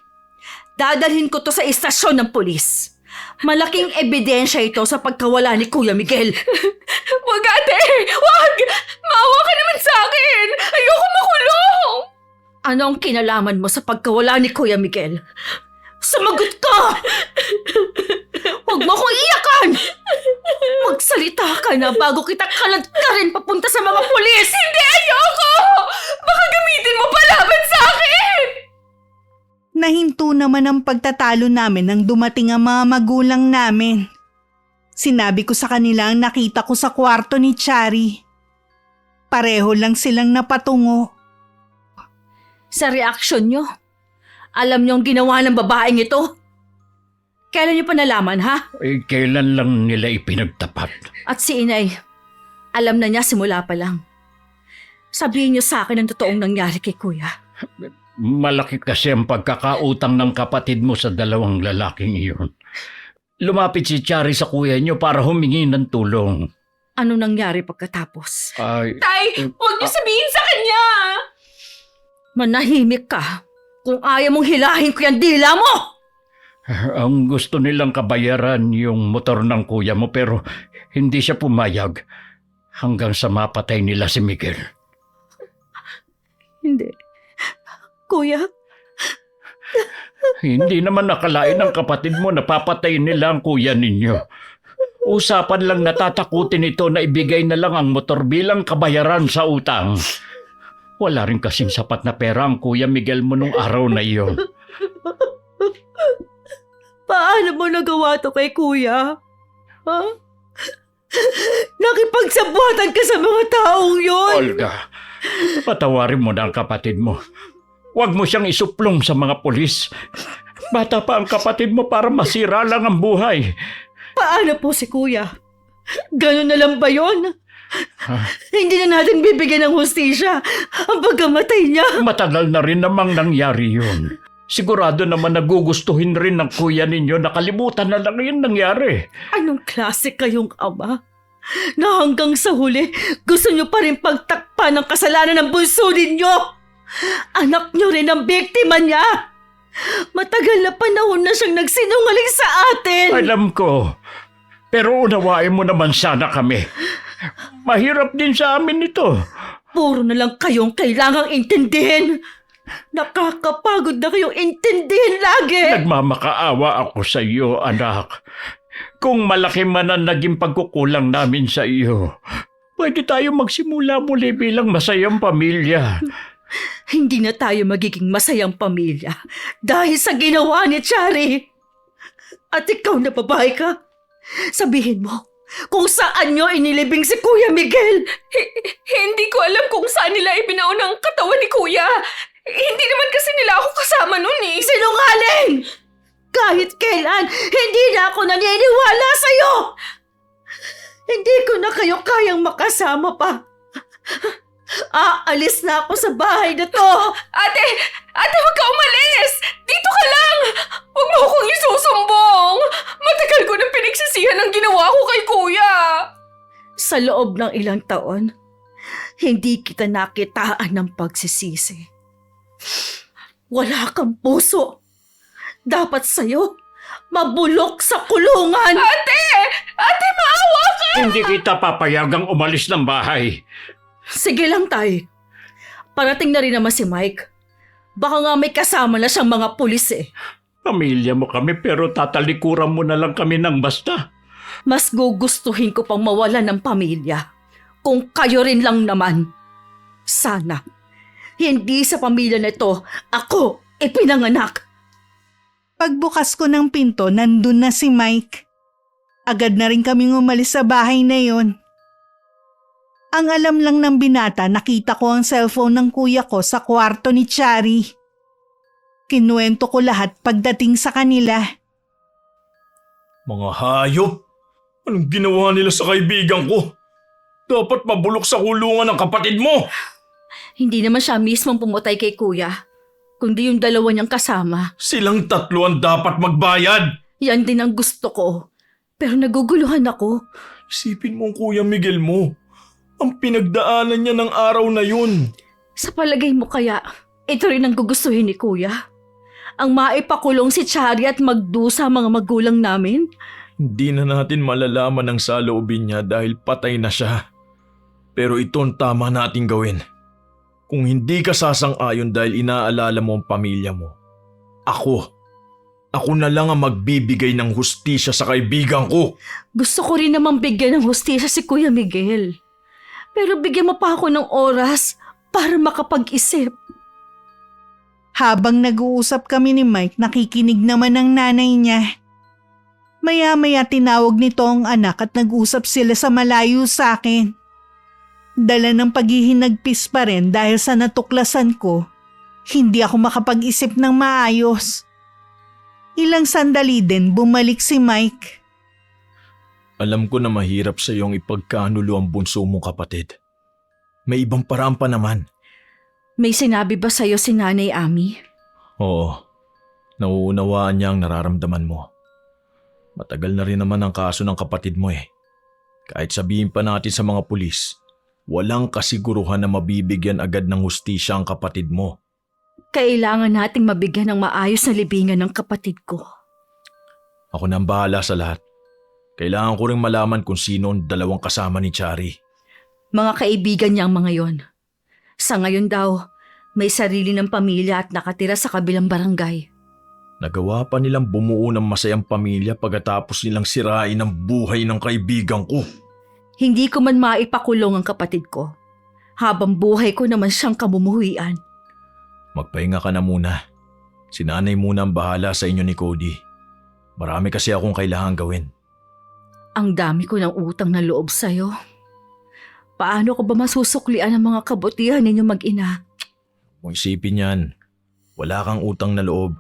dadalhin ko to sa istasyon ng pulis. Malaking ebidensya ito sa pagkawala ni Kuya Miguel. Wag, ate! Wag! Maawa ka naman sa akin! Ayoko makulong! Ano ang kinalaman mo sa pagkawala ni Kuya Miguel? Sumagot ka! Huwag mo akong iyakan! Magsalita ka na bago kita kaladkarin papunta sa mga pulis! Hindi! Ayoko! Baka gamitin mo pa laban sa akin! Nahinto naman ang pagtatalo namin nang dumating ang mga magulang namin. Sinabi ko sa kanila ang nakita ko sa kwarto ni Chari. Pareho lang silang napatungo. Sa reaksyon nyo, alam nyo ang ginawa ng babaeng ito? Kailan nyo pa nalaman, ha? Kailan lang nila ipinagtapat? At si inay, alam na niya simula pa lang. Sabihin nyo sa akin ang totoong nangyari kay Kuya. Malaki kasi ang pagkakautang ng kapatid mo sa dalawang lalaking iyon. Lumapit si Chari sa kuya niyo para humingi ng tulong. Ano nangyari pagkatapos? Tay, huwag niyo sabihin sa kanya! Manahimik ka kung ayaw mong hilahin ko yung dila mo! Ang gusto nilang kabayaran yung motor ng kuya mo pero hindi siya pumayag hanggang sa mapatay nila si Miguel. Hindi. Kuya, Hindi naman nakalain ng kapatid mo na papatayin nila ang kuya ninyo. Usapan lang natatakutin ito na ibigay na lang ang motor bilang kabayaran sa utang. Wala rin kasing sapat na pera ang Kuya Miguel mo nung araw na iyon. paano mo nagawa to kay Kuya? Ha? Nakipagsabuatan ka sa mga taong yon. Olga, patawarin mo na ang kapatid mo. Huwag mo siyang isuplong sa mga pulis. Bata pa ang kapatid mo para masira lang ang buhay. Paano po si Kuya? Ganun na lang ba yun? Hindi na natin bibigyan ng hustisya ang pagkamatay niya. Matagal na rin namang nangyari yun. Sigurado naman nagugustuhin rin ng kuya ninyo na kalimutan na lang yun nangyari. Anong klase kayong ama? Na hanggang sa huli, gusto niyo pa rin pagtakpan ng kasalanan ng bunso ninyo? Anak niyo rin ang biktima niya. Matagal na panahon na siyang nagsinungaling sa atin. Alam ko. Pero unawain mo naman sana kami. Mahirap din sa amin ito. Puro na lang kayong kailangang intindihin. Nakakapagod na kayong intindihin lagi. Nagmamakaawa ako sa iyo, anak. Kung malaki man ang naging pagkukulang namin sa iyo, pwede tayo magsimula muli bilang masayang pamilya. Hindi na tayo magiging masayang pamilya dahil sa ginawa ni Chari. At ikaw na babae ka, sabihin mo kung saan nyo inilibing si Kuya Miguel. Hindi ko alam kung saan nila ibinaon ang katawan ni Kuya. Hindi naman kasi nila ako kasama nun eh. Sinungaling! Kahit kailan, hindi na ako naniniwala sa'yo! Hindi ko na kayo kayang makasama pa. Aalis na ako sa bahay na to. Ate, huwag ka umalis! Dito ka lang! Huwag mo akong isusumbong! Matagal ko nang pinagsisihan ang ginawa ko kay Kuya! Sa loob ng ilang taon, hindi kita nakitaan ng pagsisisi. Wala kang puso. Dapat sa'yo, Mabulok sa kulungan! Ate! Ate, maawa ka! Hindi kita papayagang umalis ng bahay. Sige lang, Tay. Parating na rin naman si Mike. Baka nga may kasama na siyang mga pulis eh. Pamilya mo kami pero tatalikuran mo na lang kami ng basta. Mas gugustuhin ko pang mawala ng pamilya kung kayo rin lang naman. Sana, hindi sa pamilya na ito ako ipinanganak. Pagbukas ko ng pinto, nandun na si Mike. Agad na rin kaming umalis sa bahay na yon. Ang alam lang ng binata, nakita ko ang cellphone ng kuya ko sa kwarto ni Chari. Kinuwento ko lahat pagdating sa kanila. Mga hayop! Anong ginawa nila sa kaibigan ko? Dapat mabulok sa kulungan ng kapatid mo! Hindi naman siya mismong pumutay kay kuya, kundi yung dalawa niyang kasama. Silang tatlo ang dapat magbayad! Yan din ang gusto ko. Pero naguguluhan ako. Isipin mo ang Kuya Miguel mo. Ang pinagdaanan niya ng araw na yun. Sa palagay mo kaya, ito rin ang gugustuhin ni kuya? Ang maipakulong si Chari at magdusa mga magulang namin? Hindi na natin malalaman ang saloobin niya dahil patay na siya. Pero ito ang tama nating gawin. Kung hindi ka sasang-ayon dahil inaalala mo ang pamilya mo, ako na lang ang magbibigay ng hustisya sa kaibigan ko. Gusto ko rin namang bigyan ng hustisya si Kuya Miguel. Pero bigyan mo pa ako ng oras para makapag-isip. Habang nag-uusap kami ni Mike, nakikinig naman ang nanay niya. Maya-maya tinawag nito ang anak at nag-usap sila sa malayo sa akin. Dala ng paghihinagpis pa rin dahil sa natuklasan ko, hindi ako makapag-isip ng maayos. Ilang sandali din bumalik si Mike. Alam ko na mahirap sa iyong ipagkanulo ang bunso mong kapatid. May ibang paraan pa naman. May sinabi ba sa'yo si Nanay Ami? Oo, nauunawaan niya ang nararamdaman mo. Matagal na rin naman ang kaso ng kapatid mo eh. Kahit sabihin pa natin sa mga pulis, walang kasiguruhan na mabibigyan agad ng hustisya ang kapatid mo. Kailangan nating mabigyan ng maayos na libingan ng kapatid ko. Ako na ang bahala sa lahat. Kailangan ko ring malaman kung sino ang dalawang kasama ni Chari. Mga kaibigan niya ang mga yon. Sa ngayon daw, may sarili ng pamilya at nakatira sa kabilang barangay. Nagawa pa nilang bumuo ng masayang pamilya pagkatapos nilang sirain ang buhay ng kaibigan ko. Hindi ko man maipakulong ang kapatid ko. Habang buhay ko naman siyang kamumuhian. Magpahinga ka na muna. Si nanay muna ang bahala sa inyo ni Cody. Marami kasi akong kailangan gawin. Ang dami ko ng utang na loob sa'yo. Paano ko ba masusuklian ang mga kabutihan ninyo mag-ina? Kung isipin yan, wala kang utang na loob.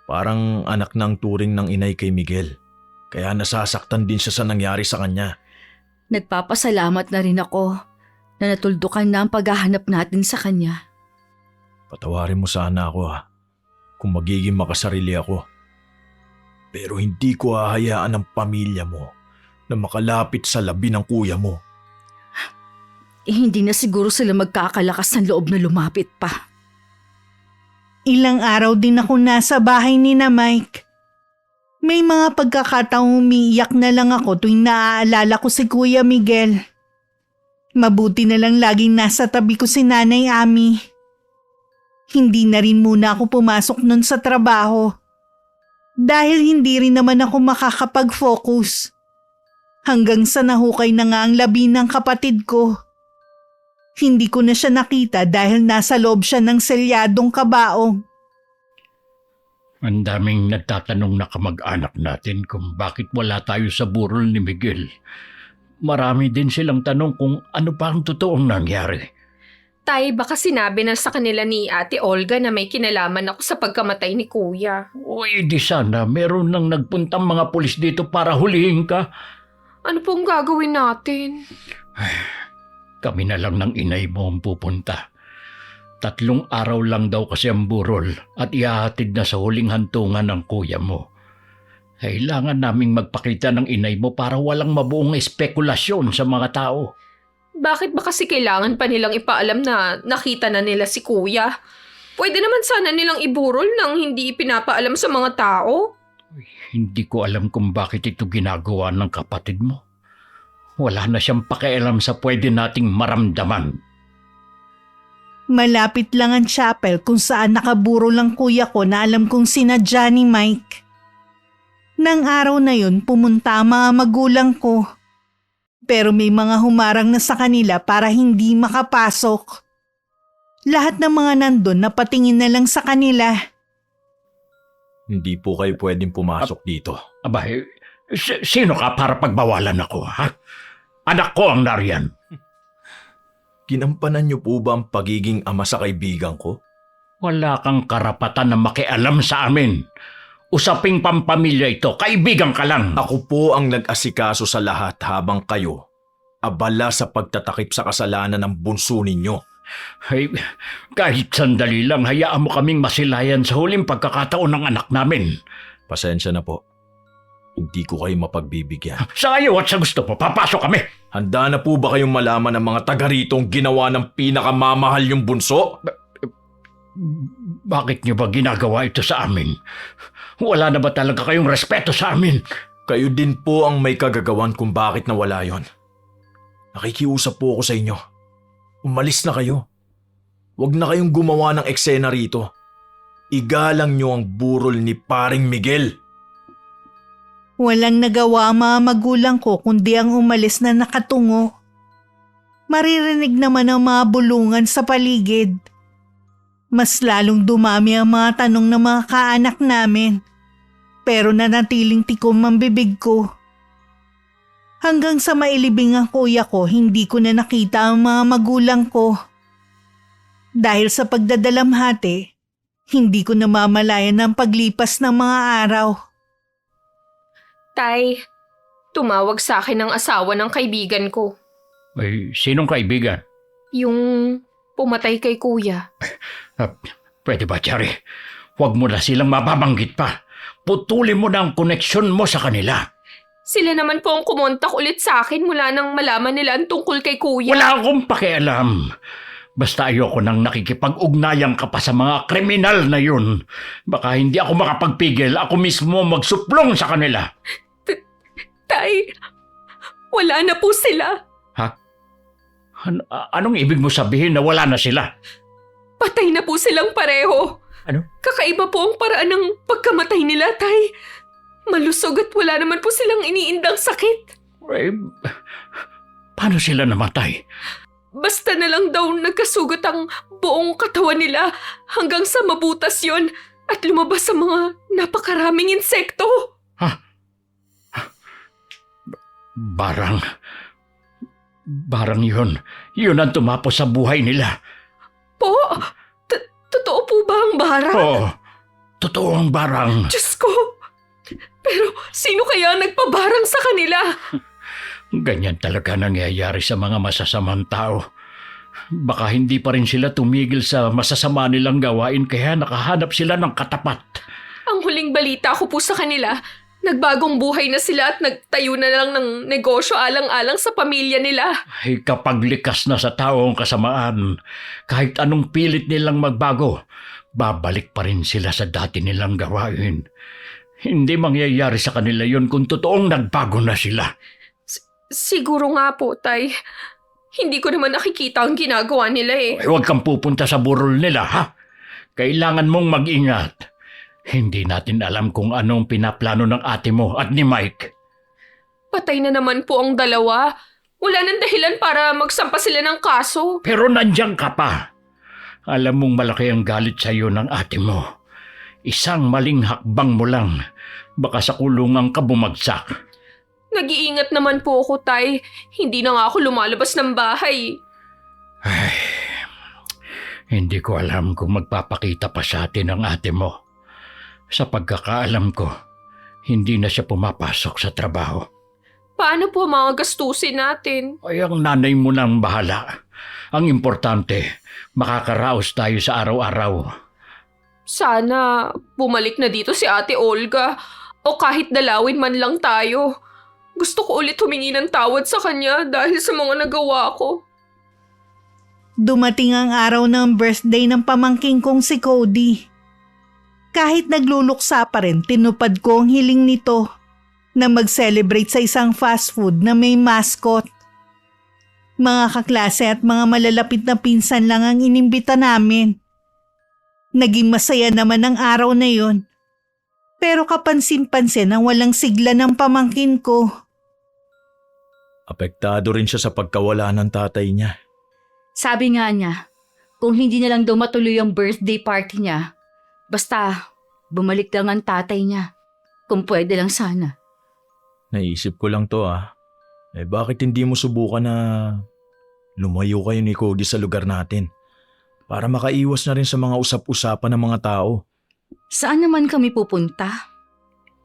Parang anak ng turing ng inay kay Miguel. Kaya nasasaktan din siya sa nangyari sa kanya. Nagpapasalamat na rin ako na natuldukan na ang paghahanap natin sa kanya. Patawarin mo sana ako kung magiging makasarili ako. Pero hindi ko hahayaan ang pamilya mo na makalapit sa labi ng kuya mo. Hindi na siguro sila magkakalakas ng loob na lumapit pa. Ilang araw din ako nasa bahay ni na Mike. May mga pagkakataong umiiyak na lang ako tuwing naaalala ko si Kuya Miguel. Mabuti na lang laging nasa tabi ko si Nanay Ami. Hindi na rin muna ako pumasok nun sa trabaho. Dahil hindi rin naman ako makakapag-focus. Hanggang sa nahukay na nga ang labi ng kapatid ko. Hindi ko na siya nakita dahil nasa loob siya ng selyadong kabaong. Ang daming nagtatanong na kamag-anak natin kung bakit wala tayo sa burol ni Miguel. Marami din silang tanong kung ano pa ang totoong nangyari. Tay, baka sinabi na sa kanila ni Ate Olga na may kinalaman ako sa pagkamatay ni Kuya. O di sana meron nang nagpuntang mga pulis dito para hulihin ka. Ano pong gagawin natin? Kami na lang ng inay mo ang pupunta. 3 araw lang daw kasi ang burol at ihahatid na sa huling hantungan ng kuya mo. Kailangan naming magpakita ng inay mo para walang mabuong espekulasyon sa mga tao. Bakit ba kasi kailangan pa nilang ipaalam na nakita na nila si Kuya? Pwede naman sana nilang iburol nang hindi ipinapaalam sa mga tao. Hindi ko alam kung bakit ito ginagawa ng kapatid mo. Wala na siyang pakialam sa pwede nating maramdaman. Malapit lang ang chapel kung saan nakaburo lang kuya ko na alam kong sinadya ni Mike. Nang araw na yun, pumunta ang mga magulang ko. Pero may mga humarang na sa kanila para hindi makapasok. Lahat ng mga nandun napatingin na lang sa kanila. Hindi po kayo pwedeng pumasok dito. Abay, sino ka para pagbawalan ako, ha? Anak ko ang nariyan. Ginampanan niyo po ba ang pagiging ama sa kaibigan ko? Wala kang karapatan na makialam sa amin. Usaping pampamilya ito, kaibigan ka lang. Ako po ang nag-asikaso sa lahat habang kayo abala sa pagtatakip sa kasalanan ng bunso ninyo. Ay, kahit sandali lang, hayaan mo kaming masilayan sa huling pagkakataon ng anak namin. Pasensya na po. Hindi ko kayo mapagbibigyan. Sa iyo at sa gusto mo, papasok kami. Handa na po ba kayong malaman ng mga taga ritong ginawa ng pinakamamahal yung bunso? Bakit niyo ba ginagawa ito sa amin? Wala na ba talaga kayong respeto sa amin? Kayo din po ang may kagagawan kung bakit nawala yon. Nakikiusap po ako sa inyo. Umalis na kayo. Huwag na kayong gumawa ng eksena rito. Igalang niyo ang burol ni Paring Miguel. Walang nagawa ang mga magulang ko kundi ang umalis na nakatungo. Maririnig naman ang mga bulungan sa paligid. Mas lalong dumami ang mga tanong ng mga kaanak namin. Pero nanatiling tikom ang bibig ko. Hanggang sa mailibing ang kuya ko, hindi ko na nakita ang mga magulang ko. Dahil sa pagdadalamhati, hindi ko namamalayan ang paglipas ng mga araw. Tay, tumawag sa akin ang asawa ng kaibigan ko. Ay, sinong kaibigan? Yung pumatay kay kuya. Pwede ba, Cherry? Huwag mo na silang mababanggit pa. Putulin mo na ang koneksyon mo sa kanila. Sila naman po ang kumontak ulit sa akin mula nang malaman nila ang tungkol kay kuya. Wala akong pakialam. Basta ayoko nang nakikipag-ugnayan ka pa sa mga kriminal na yun. Baka hindi ako makapagpigil. Ako mismo magsuplong sa kanila. Tay, wala na po sila. Ha? Anong ibig mo sabihin na wala na sila? Patay na po silang pareho. Ano? Kakaiba po ang paraan ng pagkamatay nila, Tay. Malusog at wala naman po silang iniindang sakit. Eh, paano sila namatay? Basta na lang daw nagkasugat ang buong katawan nila hanggang sa mabutas yon at lumabas sa mga napakaraming insekto. Barang yun. Yun ang tumapos sa buhay nila. Po? Totoo po ba ang barang? Oo, totoo ang barang. Diyos ko! Pero sino kaya nagpabarang sa kanila? Ganyan talaga nangyayari sa mga masasamang tao. Baka hindi pa rin sila tumigil sa masasama nilang gawain kaya nakahanap sila ng katapat. Ang huling balita ko po sa kanila, nagbagong buhay na sila at nagtayo na lang ng negosyo alang-alang sa pamilya nila. Ay kapag likas na sa tao ang kasamaan, kahit anong pilit nilang magbago, babalik pa rin sila sa dati nilang gawain. Hindi mangyayari sa kanila yon kung totoong nagbago na sila. Siguro nga po, Tay. Hindi ko naman nakikita ang ginagawa nila eh. Ay, huwag kang pupunta sa burol nila, ha? Kailangan mong mag-ingat. Hindi natin alam kung anong pinaplano ng ate mo at ni Mike. Patay na naman po ang dalawa. Wala nang dahilan para magsampa sila ng kaso. Pero nandiyan ka pa. Alam mong malaki ang galit sa iyo ng ate mo. Isang maling hakbang mo lang. Baka sa kulungan ka bumagsak. Nag-iingat naman po ako, Tay. Hindi na nga ako lumalabas ng bahay. Ay, hindi ko alam kung magpapakita pa sa atin ang ate mo. Sa pagkakaalam ko, hindi na siya pumapasok sa trabaho. Paano po mga gastusin natin? Ay, ang nanay mo nang bahala. Ang importante, makakaraos tayo sa araw-araw. Sana bumalik na dito si Ate Olga o kahit dalawin man lang tayo. Gusto ko ulit humingi ng tawad sa kanya dahil sa mga nagawa ko. Dumating ang araw ng birthday ng pamangking kong si Cody. Kahit nagluluksa pa rin, tinupad ko ang hiling nito na mag-celebrate sa isang fast food na may mascot. Mga kaklase at mga malalapit na pinsan lang ang inimbita namin. Naging masaya naman ang araw na yon. Pero kapansin-pansin ang walang sigla ng pamangkin ko. Apektado rin siya sa pagkawala ng tatay niya. Sabi nga niya, kung hindi na lang daw matuloy ang birthday party niya, basta bumalik lang ang tatay niya. Kung pwede lang sana. Naisip ko lang to bakit hindi mo subukan na lumayo kayo ni Cody sa lugar natin? Para makaiwas na rin sa mga usap-usapan ng mga tao. Saan naman kami pupunta?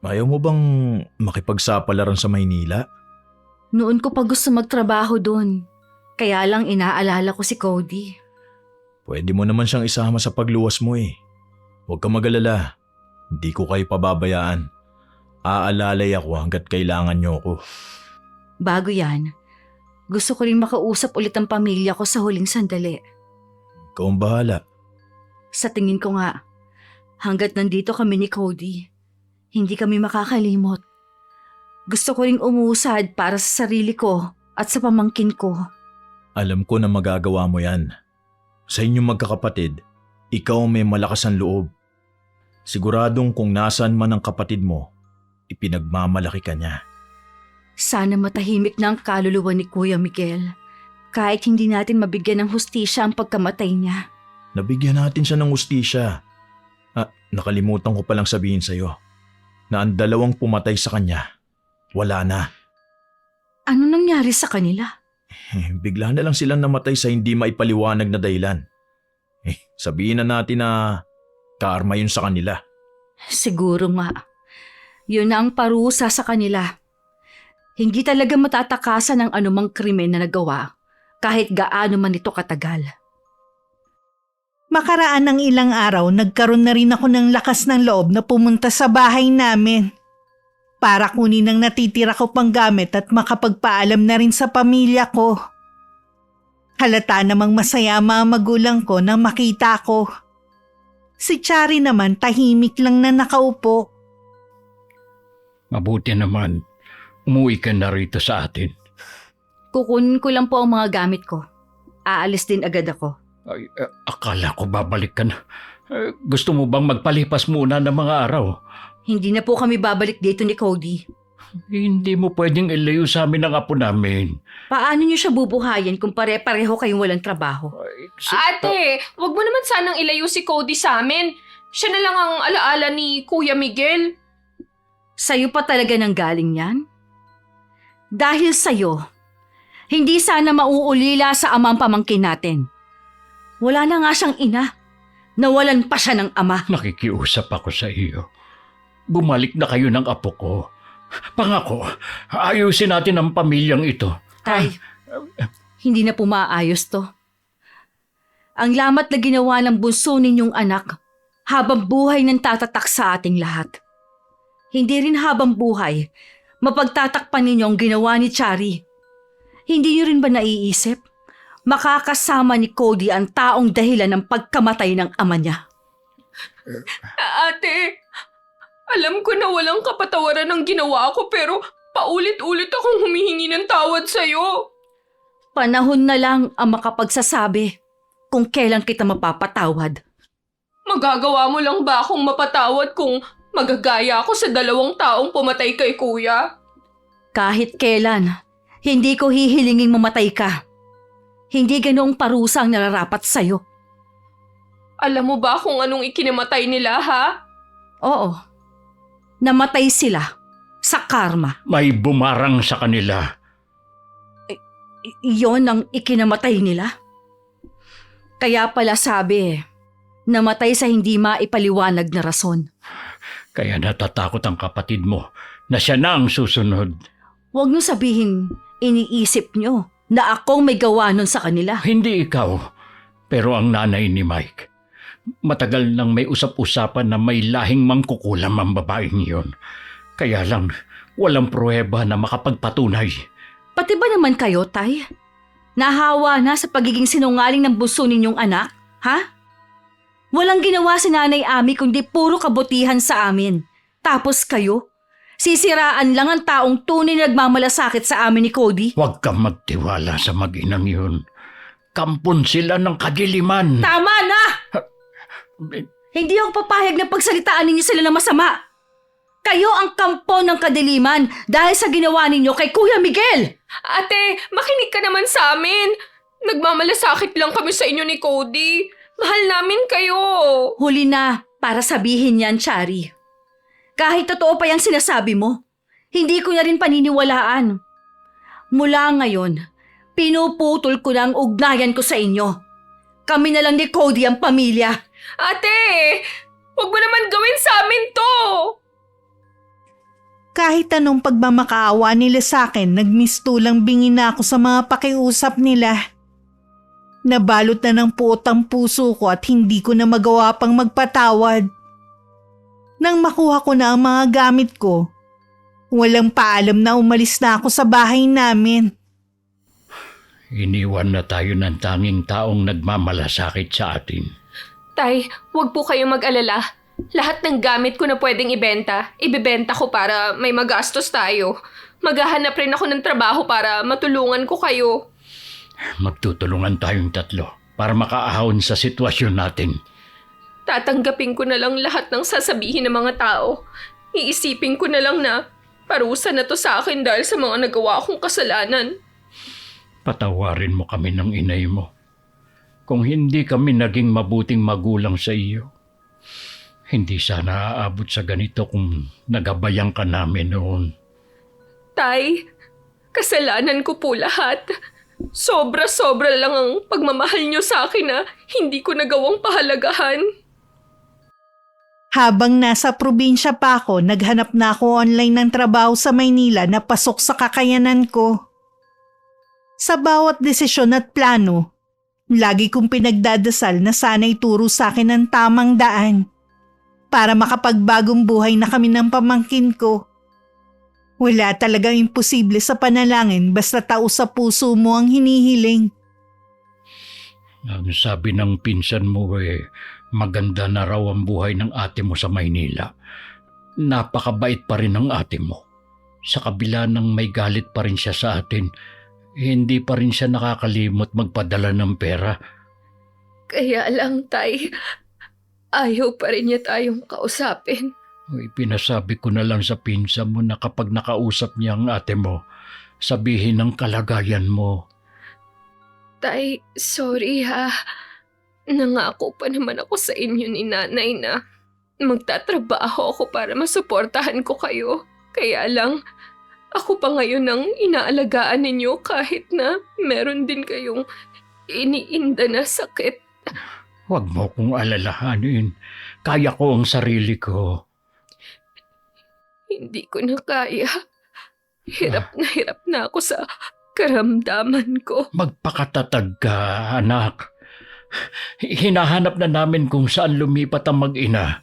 Ayaw mo bang makipagsapalaran sa Maynila? Noon ko pa gusto magtrabaho doon. Kaya lang inaalala ko si Cody. Pwede mo naman siyang isama sa pagluwas mo eh. Huwag kang mag-alala. Hindi ko kayo pababayaan. Aalalay ako hanggat kailangan niyo ako. Bago yan, gusto ko rin makausap ulit ang pamilya ko sa huling sandali. Ikaw ang bahala. Sa tingin ko nga, hanggat nandito kami ni Cody, hindi kami makakalimot. Gusto ko ring umusad para sa sarili ko at sa pamangkin ko. Alam ko na magagawa mo yan. Sa inyong magkakapatid, ikaw ang may malakas ang loob. Siguradong kung nasaan man ang kapatid mo, ipinagmamalaki ka niya. Sana matahimik na ang kaluluwa ni Kuya Miguel. Kahit hindi natin mabigyan ng hustisya ang pagkamatay niya. Nabigyan natin siya ng hustisya. Nakalimutan ko palang sabihin sa'yo na ang dalawang pumatay sa kanya, wala na. Ano nangyari sa kanila? Bigla na lang silang namatay sa hindi maipaliwanag na dahilan. Sabihin na natin na karma yun sa kanila. Siguro nga. Yun na ang parusa sa kanila. Hindi talaga matatakasan ang anumang krimen na nagawa kahit gaano man ito katagal. Makaraan ng ilang araw, nagkaroon na rin ako ng lakas ng loob na pumunta sa bahay namin. Para kunin ang natitira ko pang gamit at makapagpaalam na rin sa pamilya ko. Halata namang masaya mga magulang ko nang makita ko. Si Chari naman tahimik lang na nakaupo. Mabuti naman, umuwi ka na rito sa atin. Kukunin ko lang po ang mga gamit ko. Aalis din agad ako. Ay, akala ko babalik ka na. Gusto mo bang magpalipas muna ng mga araw? Hindi na po kami babalik dito ni Cody. Hindi mo pwedeng ilayo sa amin ang apo namin. Paano niyo siya bubuhayin kung pare-pareho kayong walang trabaho? Ate, wag mo naman sanang ilayo si Cody sa amin. Siya na lang ang alaala ni Kuya Miguel. Sa'yo pa talaga nang galing yan? Dahil sa'yo, hindi sana mauulila sa amang pamangkin natin. Wala na nga siyang ina. Nawalan pa siya ng ama. Nakikiusap ako sa iyo. Bumalik na kayo ng apo ko. Pangako, ayusin natin ang pamilyang ito. Tay, hindi na po maayos to. Ang lamat na ginawa ng bunso ninyong anak habang buhay nang tatatak sa ating lahat. Hindi rin habang buhay, mapagtatakpan ninyo ang ginawa ni Chari. Hindi niyo rin ba naiisip? Makakasama ni Cody ang taong dahilan ng pagkamatay ng ama niya. Ate, alam ko na walang kapatawaran ang ginawa ko pero paulit-ulit akong humihingi ng tawad sa'yo. Panahon na lang ang makapagsasabi kung kailan kita mapapatawad. Magagawa mo lang ba akong mapatawad kung magagaya ako sa 2 taong pumatay kay Kuya? Kahit kailan, hindi ko hihilinging mamatay ka. Hindi ganoong parusa ang nararapat sa'yo. Alam mo ba kung anong ikinamatay nila, ha? Oo, namatay sila sa karma. May bumarang sa kanila. Iyon ang ikinamatay nila. Kaya pala sabi, namatay sa hindi maipaliwanag na rason. Kaya natatakot ang kapatid mo na siya na ang susunod. Huwag niyo sabihin, iniisip niyo na akong may gawa nun sa kanila. Hindi ikaw, pero ang nanay ni Mike. Matagal nang may usap-usapan na may lahing mangkukulam ang babaeng iyon. Kaya lang, walang pruweba na makapagpatunay. Pati ba naman kayo, Tay? Nahawa na sa pagiging sinungaling ng bunso ninyong anak, ha? Walang ginawa si Nanay Ami kundi puro kabutihan sa amin. Tapos kayo, sisiraan lang ang taong tunay na nagmamalasakit sa amin ni Cody. Huwag kang magtiwala sa mag-inang yun. Kampon sila ng kadiliman. Tama na! Hindi ako papayag na pagsalitaan ninyo sila ng masama. Kayo ang kampo ng kadiliman dahil sa ginawa ninyo kay Kuya Miguel. Ate, makinig ka naman sa amin. Nagmamalasakit lang kami sa inyo ni Cody. Mahal namin kayo. Huli na para sabihin yan, Chari. Kahit totoo pa yung sinasabi mo, hindi ko na rin paniniwalaan. Mula ngayon, pinuputol ko na ang ugnayan ko sa inyo. Kami na lang ni Cody ang pamilya. Ate, huwag mo naman gawin sa amin to. Kahit anong pagmamakaawa nila sa akin, nagmistulang bingi na ako sa mga pakiusap nila. Nabalot na ng puot ang puso ko at hindi ko na magawa pang magpatawad. Nang makuha ko na ang mga gamit ko, walang paalam na umalis na ako sa bahay namin. Iniwan na tayo ng tanging taong nagmamalasakit sa atin. Tay, huwag po kayong mag-alala. Lahat ng gamit ko na pwedeng ibebenta ko para may magastos tayo. Maghahanap rin ako ng trabaho para matulungan ko kayo. Magtutulungan tayong tatlo para makaahon sa sitwasyon natin. Tatanggapin ko na lang lahat ng sasabihin ng mga tao. Iisipin ko na lang na parusa na to sa akin dahil sa mga nagawa kong kasalanan. Patawarin mo kami ng inay mo. Kung hindi kami naging mabuting magulang sa iyo, hindi sana aabot sa ganito kung nagabayan ka namin noon. Tay, kasalanan ko po lahat. Sobra-sobra lang ang pagmamahal niyo sa akin na hindi ko nagawang pahalagahan. Habang nasa probinsya pa ako, naghanap na ako online ng trabaho sa Maynila na pasok sa kakayanan ko. Sa bawat desisyon at plano, lagi kong pinagdadasal na sana'y turo sa akin ng tamang daan para makapagbagong buhay na kami ng pamangkin ko. Wala talagang imposible sa panalangin basta tao sa puso mo ang hinihiling. Ang sabi ng pinsan mo maganda na raw ang buhay ng ate mo sa Maynila. Napakabait pa rin ng ate mo. Sa kabila ng may galit pa rin siya sa atin, hindi pa rin siya nakakalimot magpadala ng pera. Kaya lang, Tay, ayaw pa rin niya tayong kausapin. Pinasabi ko na lang sa pinsan mo na kapag nakausap niya ang ate mo, sabihin ang kalagayan mo. Tay, sorry ha. Nangako pa naman ako sa inyo ni Nanay na magtatrabaho ako para masuportahan ko kayo. Kaya lang, ako pa ngayon ang inaalagaan ninyo kahit na meron din kayong iniinda na sakit. Huwag mo kong alalahanin. Kaya ko ang sarili ko. Hindi ko na kaya. Hirap na ako sa karamdaman ko. Magpakatatag ka, anak. Hinahanap na namin kung saan lumipat ang mag-ina.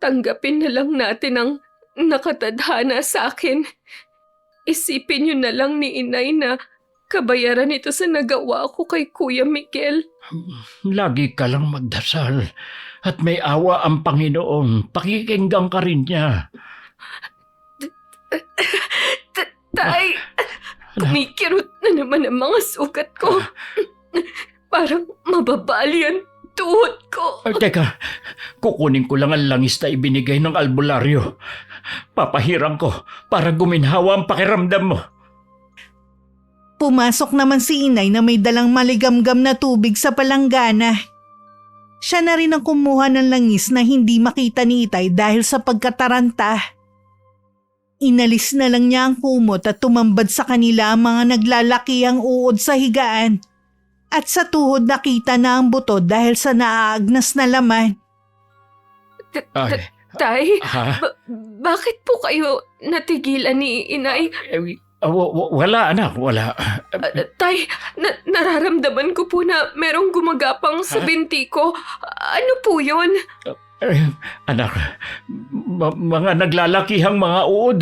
Tanggapin na lang natin ang nakatadhana sa akin. Isipin niyo na lang ni Inay na kabayaran ito sa nagawa ko kay Kuya Miguel. Lagi ka lang magdasal. At may awa ang Panginoon. Pakikinggan ka rin niya. Tay, kumikirot na naman ang mga sugat ko. Parang mababali ang tuhod ko. Teka, kukunin ko lang ang langis na ibinigay ng albularyo. Papahirang ko para guminhawa ang pakiramdam mo. Pumasok naman si Inay na may dalang maligamgam na tubig sa palanggana. Siya na rin ang kumuha ng langis na hindi makita ni Itay dahil sa pagkataranta. Inalis na lang niya ang kumot at tumambad sa kanila ang mga naglalakihang uod sa higaan. At sa tuhod nakita na ang buto dahil sa naaagnas na laman. Tay, Ha? bakit po kayo natigilan ni Inay? Wala anak, wala. Tay, nararamdaman ko po na merong gumagapang sa binti ko. Ano po yun? Anak, mga naglalakihang mga uod.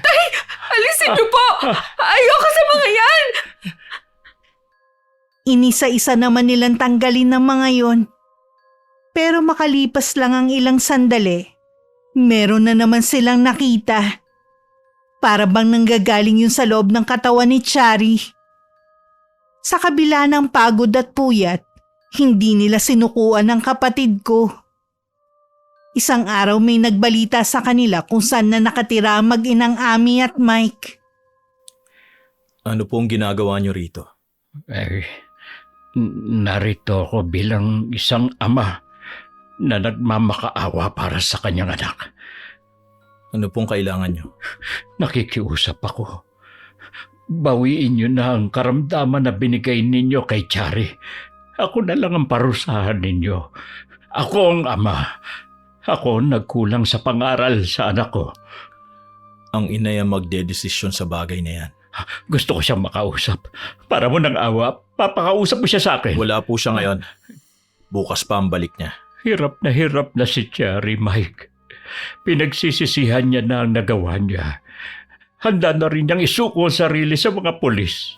Tay, alisin niyo po! Ayoko sa mga yan! Inisa-isa naman nilang tanggalin ng mga yon. Pero makalipas lang ang ilang sandali, meron na naman silang nakita. Para bang nanggagaling yun sa loob ng katawan ni Chari. Sa kabila ng pagod at puyat, hindi nila sinukuan ng kapatid ko. Isang araw may nagbalita sa kanila kung saan na nakatira ang mag-inang Ami at Mike. Ano pong ginagawa niyo rito? Eh, narito ako bilang isang ama na nagmamakaawa para sa kanyang anak. Ano pong kailangan niyo? Nakikiusap ako. Bawiin niyo na ang karamdaman na binigay ninyo kay Chari. Ako na lang ang parusahan ninyo. Ako ang ama. Ako nagkulang sa pangaral sa anak ko. Ang ina ang magdedesisyon sa bagay na yan. Gusto ko siyang makausap. Para mo ng awa, papakausap mo siya sa akin. Wala po siya ngayon. Bukas pa ang balik niya. Hirap na si Chari, Mike. Pinagsisisihan niya na ang nagawa niya. Handa na rin niyang isuko ang sarili sa mga pulis.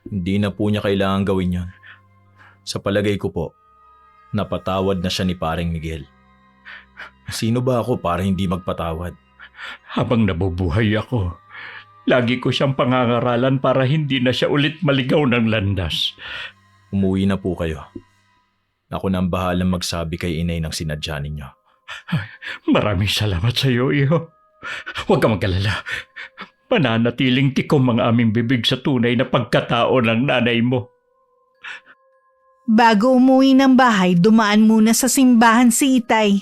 Hindi na po niya kailangan gawin yon. Sa palagay ko po, napatawad na siya ni paring Miguel. Sino ba ako para hindi magpatawad? Habang nabubuhay ako, lagi ko siyang pangangaralan para hindi na siya ulit maligaw ng landas. Umuwi na po kayo. Ako na ang bahalang magsabi kay inay ng sinadya ninyo. Maraming salamat sa iyo, iho. Huwag ka mag-alala. Mananatiling tikom ang aming bibig sa tunay na pagkatao ng nanay mo. Bago umuwi ng bahay, dumaan muna sa simbahan si Itay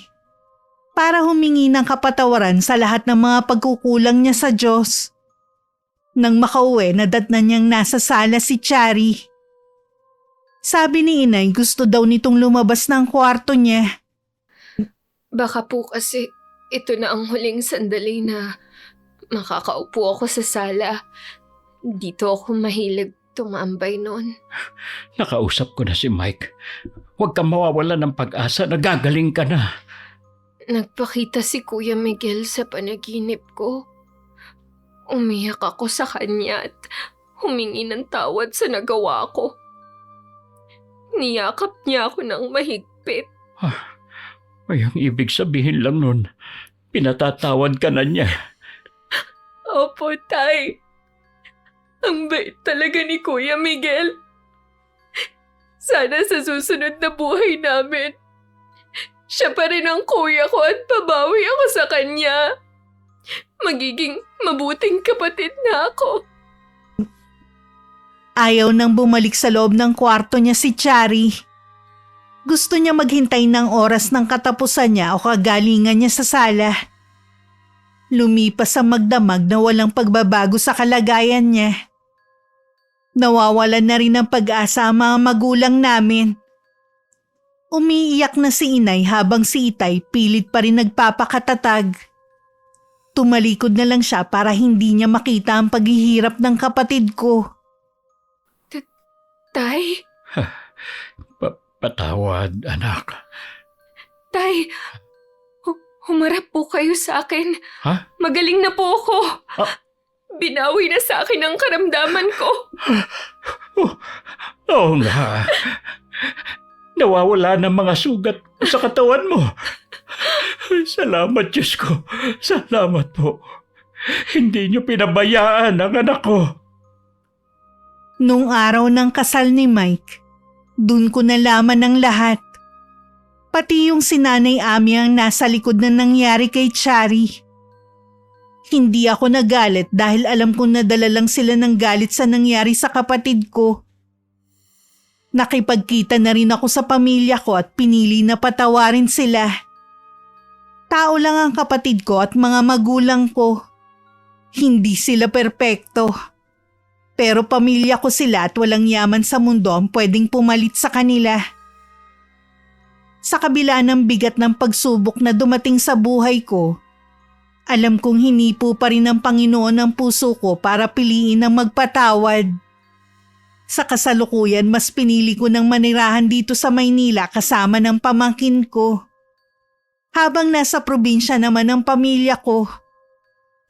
para humingi ng kapatawaran sa lahat ng mga pagkukulang niya sa Diyos. Nang makauwi, nadatnan niyang nasa sala si Chari. Sabi ni Inay gusto daw nitong lumabas ng kwarto niya. Baka po kasi ito na ang huling sandali na makakaupo ako sa sala. Dito ako mahilig tumambay noon. Nakausap ko na si Mike. Huwag kang mawawala ng pag-asa na gagaling ka na. Nagpakita si Kuya Miguel sa panaginip ko. Umiyak ako sa kanya at humingi ng tawad sa nagawa ko. Niyakap niya ako ng mahigpit. Ay, ang ibig sabihin lang nun, pinatatawad ka na niya. Opo, Tay. Ang bait talaga ni Kuya Miguel. Sana sa susunod na buhay namin, siya pa rin ang kuya ko at pabawi ako sa kanya. Magiging mabuting kapatid na ako. Ayaw nang bumalik sa loob ng kwarto niya si Chari. Gusto niya maghintay ng oras ng katapusan niya o kagalingan niya sa sala. Lumipas ang magdamag na walang pagbabago sa kalagayan niya. Nawawalan na rin ng pag-asa ang mga magulang namin. Umiiyak na si Inay habang si Itay pilit pa rin nagpapakatatag. Tumalikod na lang siya para hindi niya makita ang paghihirap ng kapatid ko. Tay? Patawad, anak. Tay, humarap po kayo sa akin. Ha? Magaling na po ako. Binawi na sa akin ang karamdaman ko. Oo nga. Nawawala ng mga sugat sa katawan mo. Salamat, Diyos ko. Salamat po. Hindi niyo pinabayaan ang anak ko. Nung araw ng kasal ni Mike, dun ko nalaman ang lahat. Pati yung si Nanay Ami ang nasa likod na nangyari kay Chari. Hindi ako nagalit dahil alam kong nadala lang sila ng galit sa nangyari sa kapatid ko. Nakipagkita na rin ako sa pamilya ko at pinili na patawarin sila. Tao lang ang kapatid ko at mga magulang ko. Hindi sila perpekto. Pero pamilya ko sila at walang yaman sa mundo ang pwedeng pumalit sa kanila. Sa kabila ng bigat ng pagsubok na dumating sa buhay ko, alam kong hinipo pa rin ng Panginoon ang puso ko para piliin ang magpatawad. Sa kasalukuyan, mas pinili ko ng manirahan dito sa Maynila kasama ng pamangkin ko. Habang nasa probinsya naman ang pamilya ko,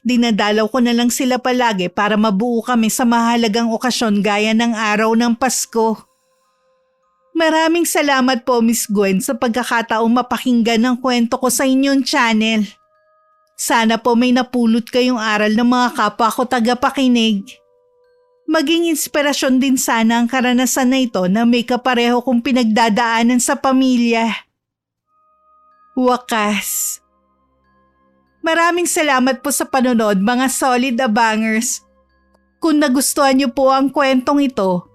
Dinadalaw ko na lang sila palagi para mabuo kami sa mahalagang okasyon gaya ng araw ng Pasko. Maraming salamat po, Miss Gwen, sa pagkakataong mapakinggan ng kwento ko sa inyong channel. Sana po may napulot kayong aral ng mga kapwa ko tagapakinig. Maging inspirasyon din sana ang karanasan na ito na may kapareho kong pinagdadaanan sa pamilya. Wakas. Maraming salamat po sa panonood, mga solid abangers. Kung nagustuhan niyo po ang kwentong ito,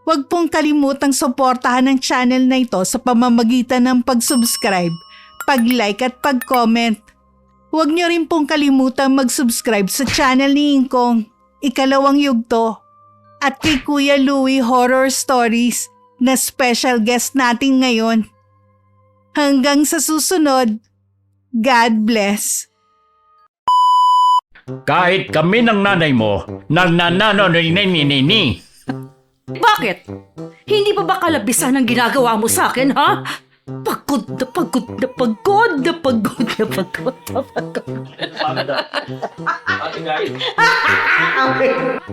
huwag pong kalimutang suportahan ang channel na ito sa pamamagitan ng pag-subscribe, pag-like at pag-comment. Huwag niyo rin pong kalimutang mag-subscribe sa channel ni Ingkong, Ikalawang Yugto, at kay Kuya Louie Horror Stories na special guest natin ngayon. Hanggang sa susunod, God bless. Kahit kami ng nanay mo, nagnanano-ni-ni-ni-ni. Bakit? Hindi pa ba kalabisan ang ginagawa mo sa akin, ha? Pagod na pagod na pagod na pagod na pagod na pagod.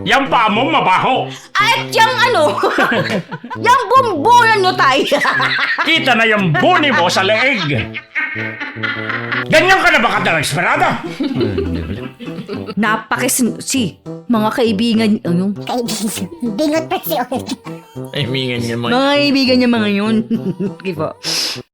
Yang pa mo mabaho. At yung ano, yung bumbulan mo tayo. Kita na yung buni mo sa leeg. Ganyan ka na ba kadalang esperada? Napakisinusi, mga kaibigan, ano? Bingot pa si Old. Ay, mingan nga Mga kaibigan niya mga yun. Diba?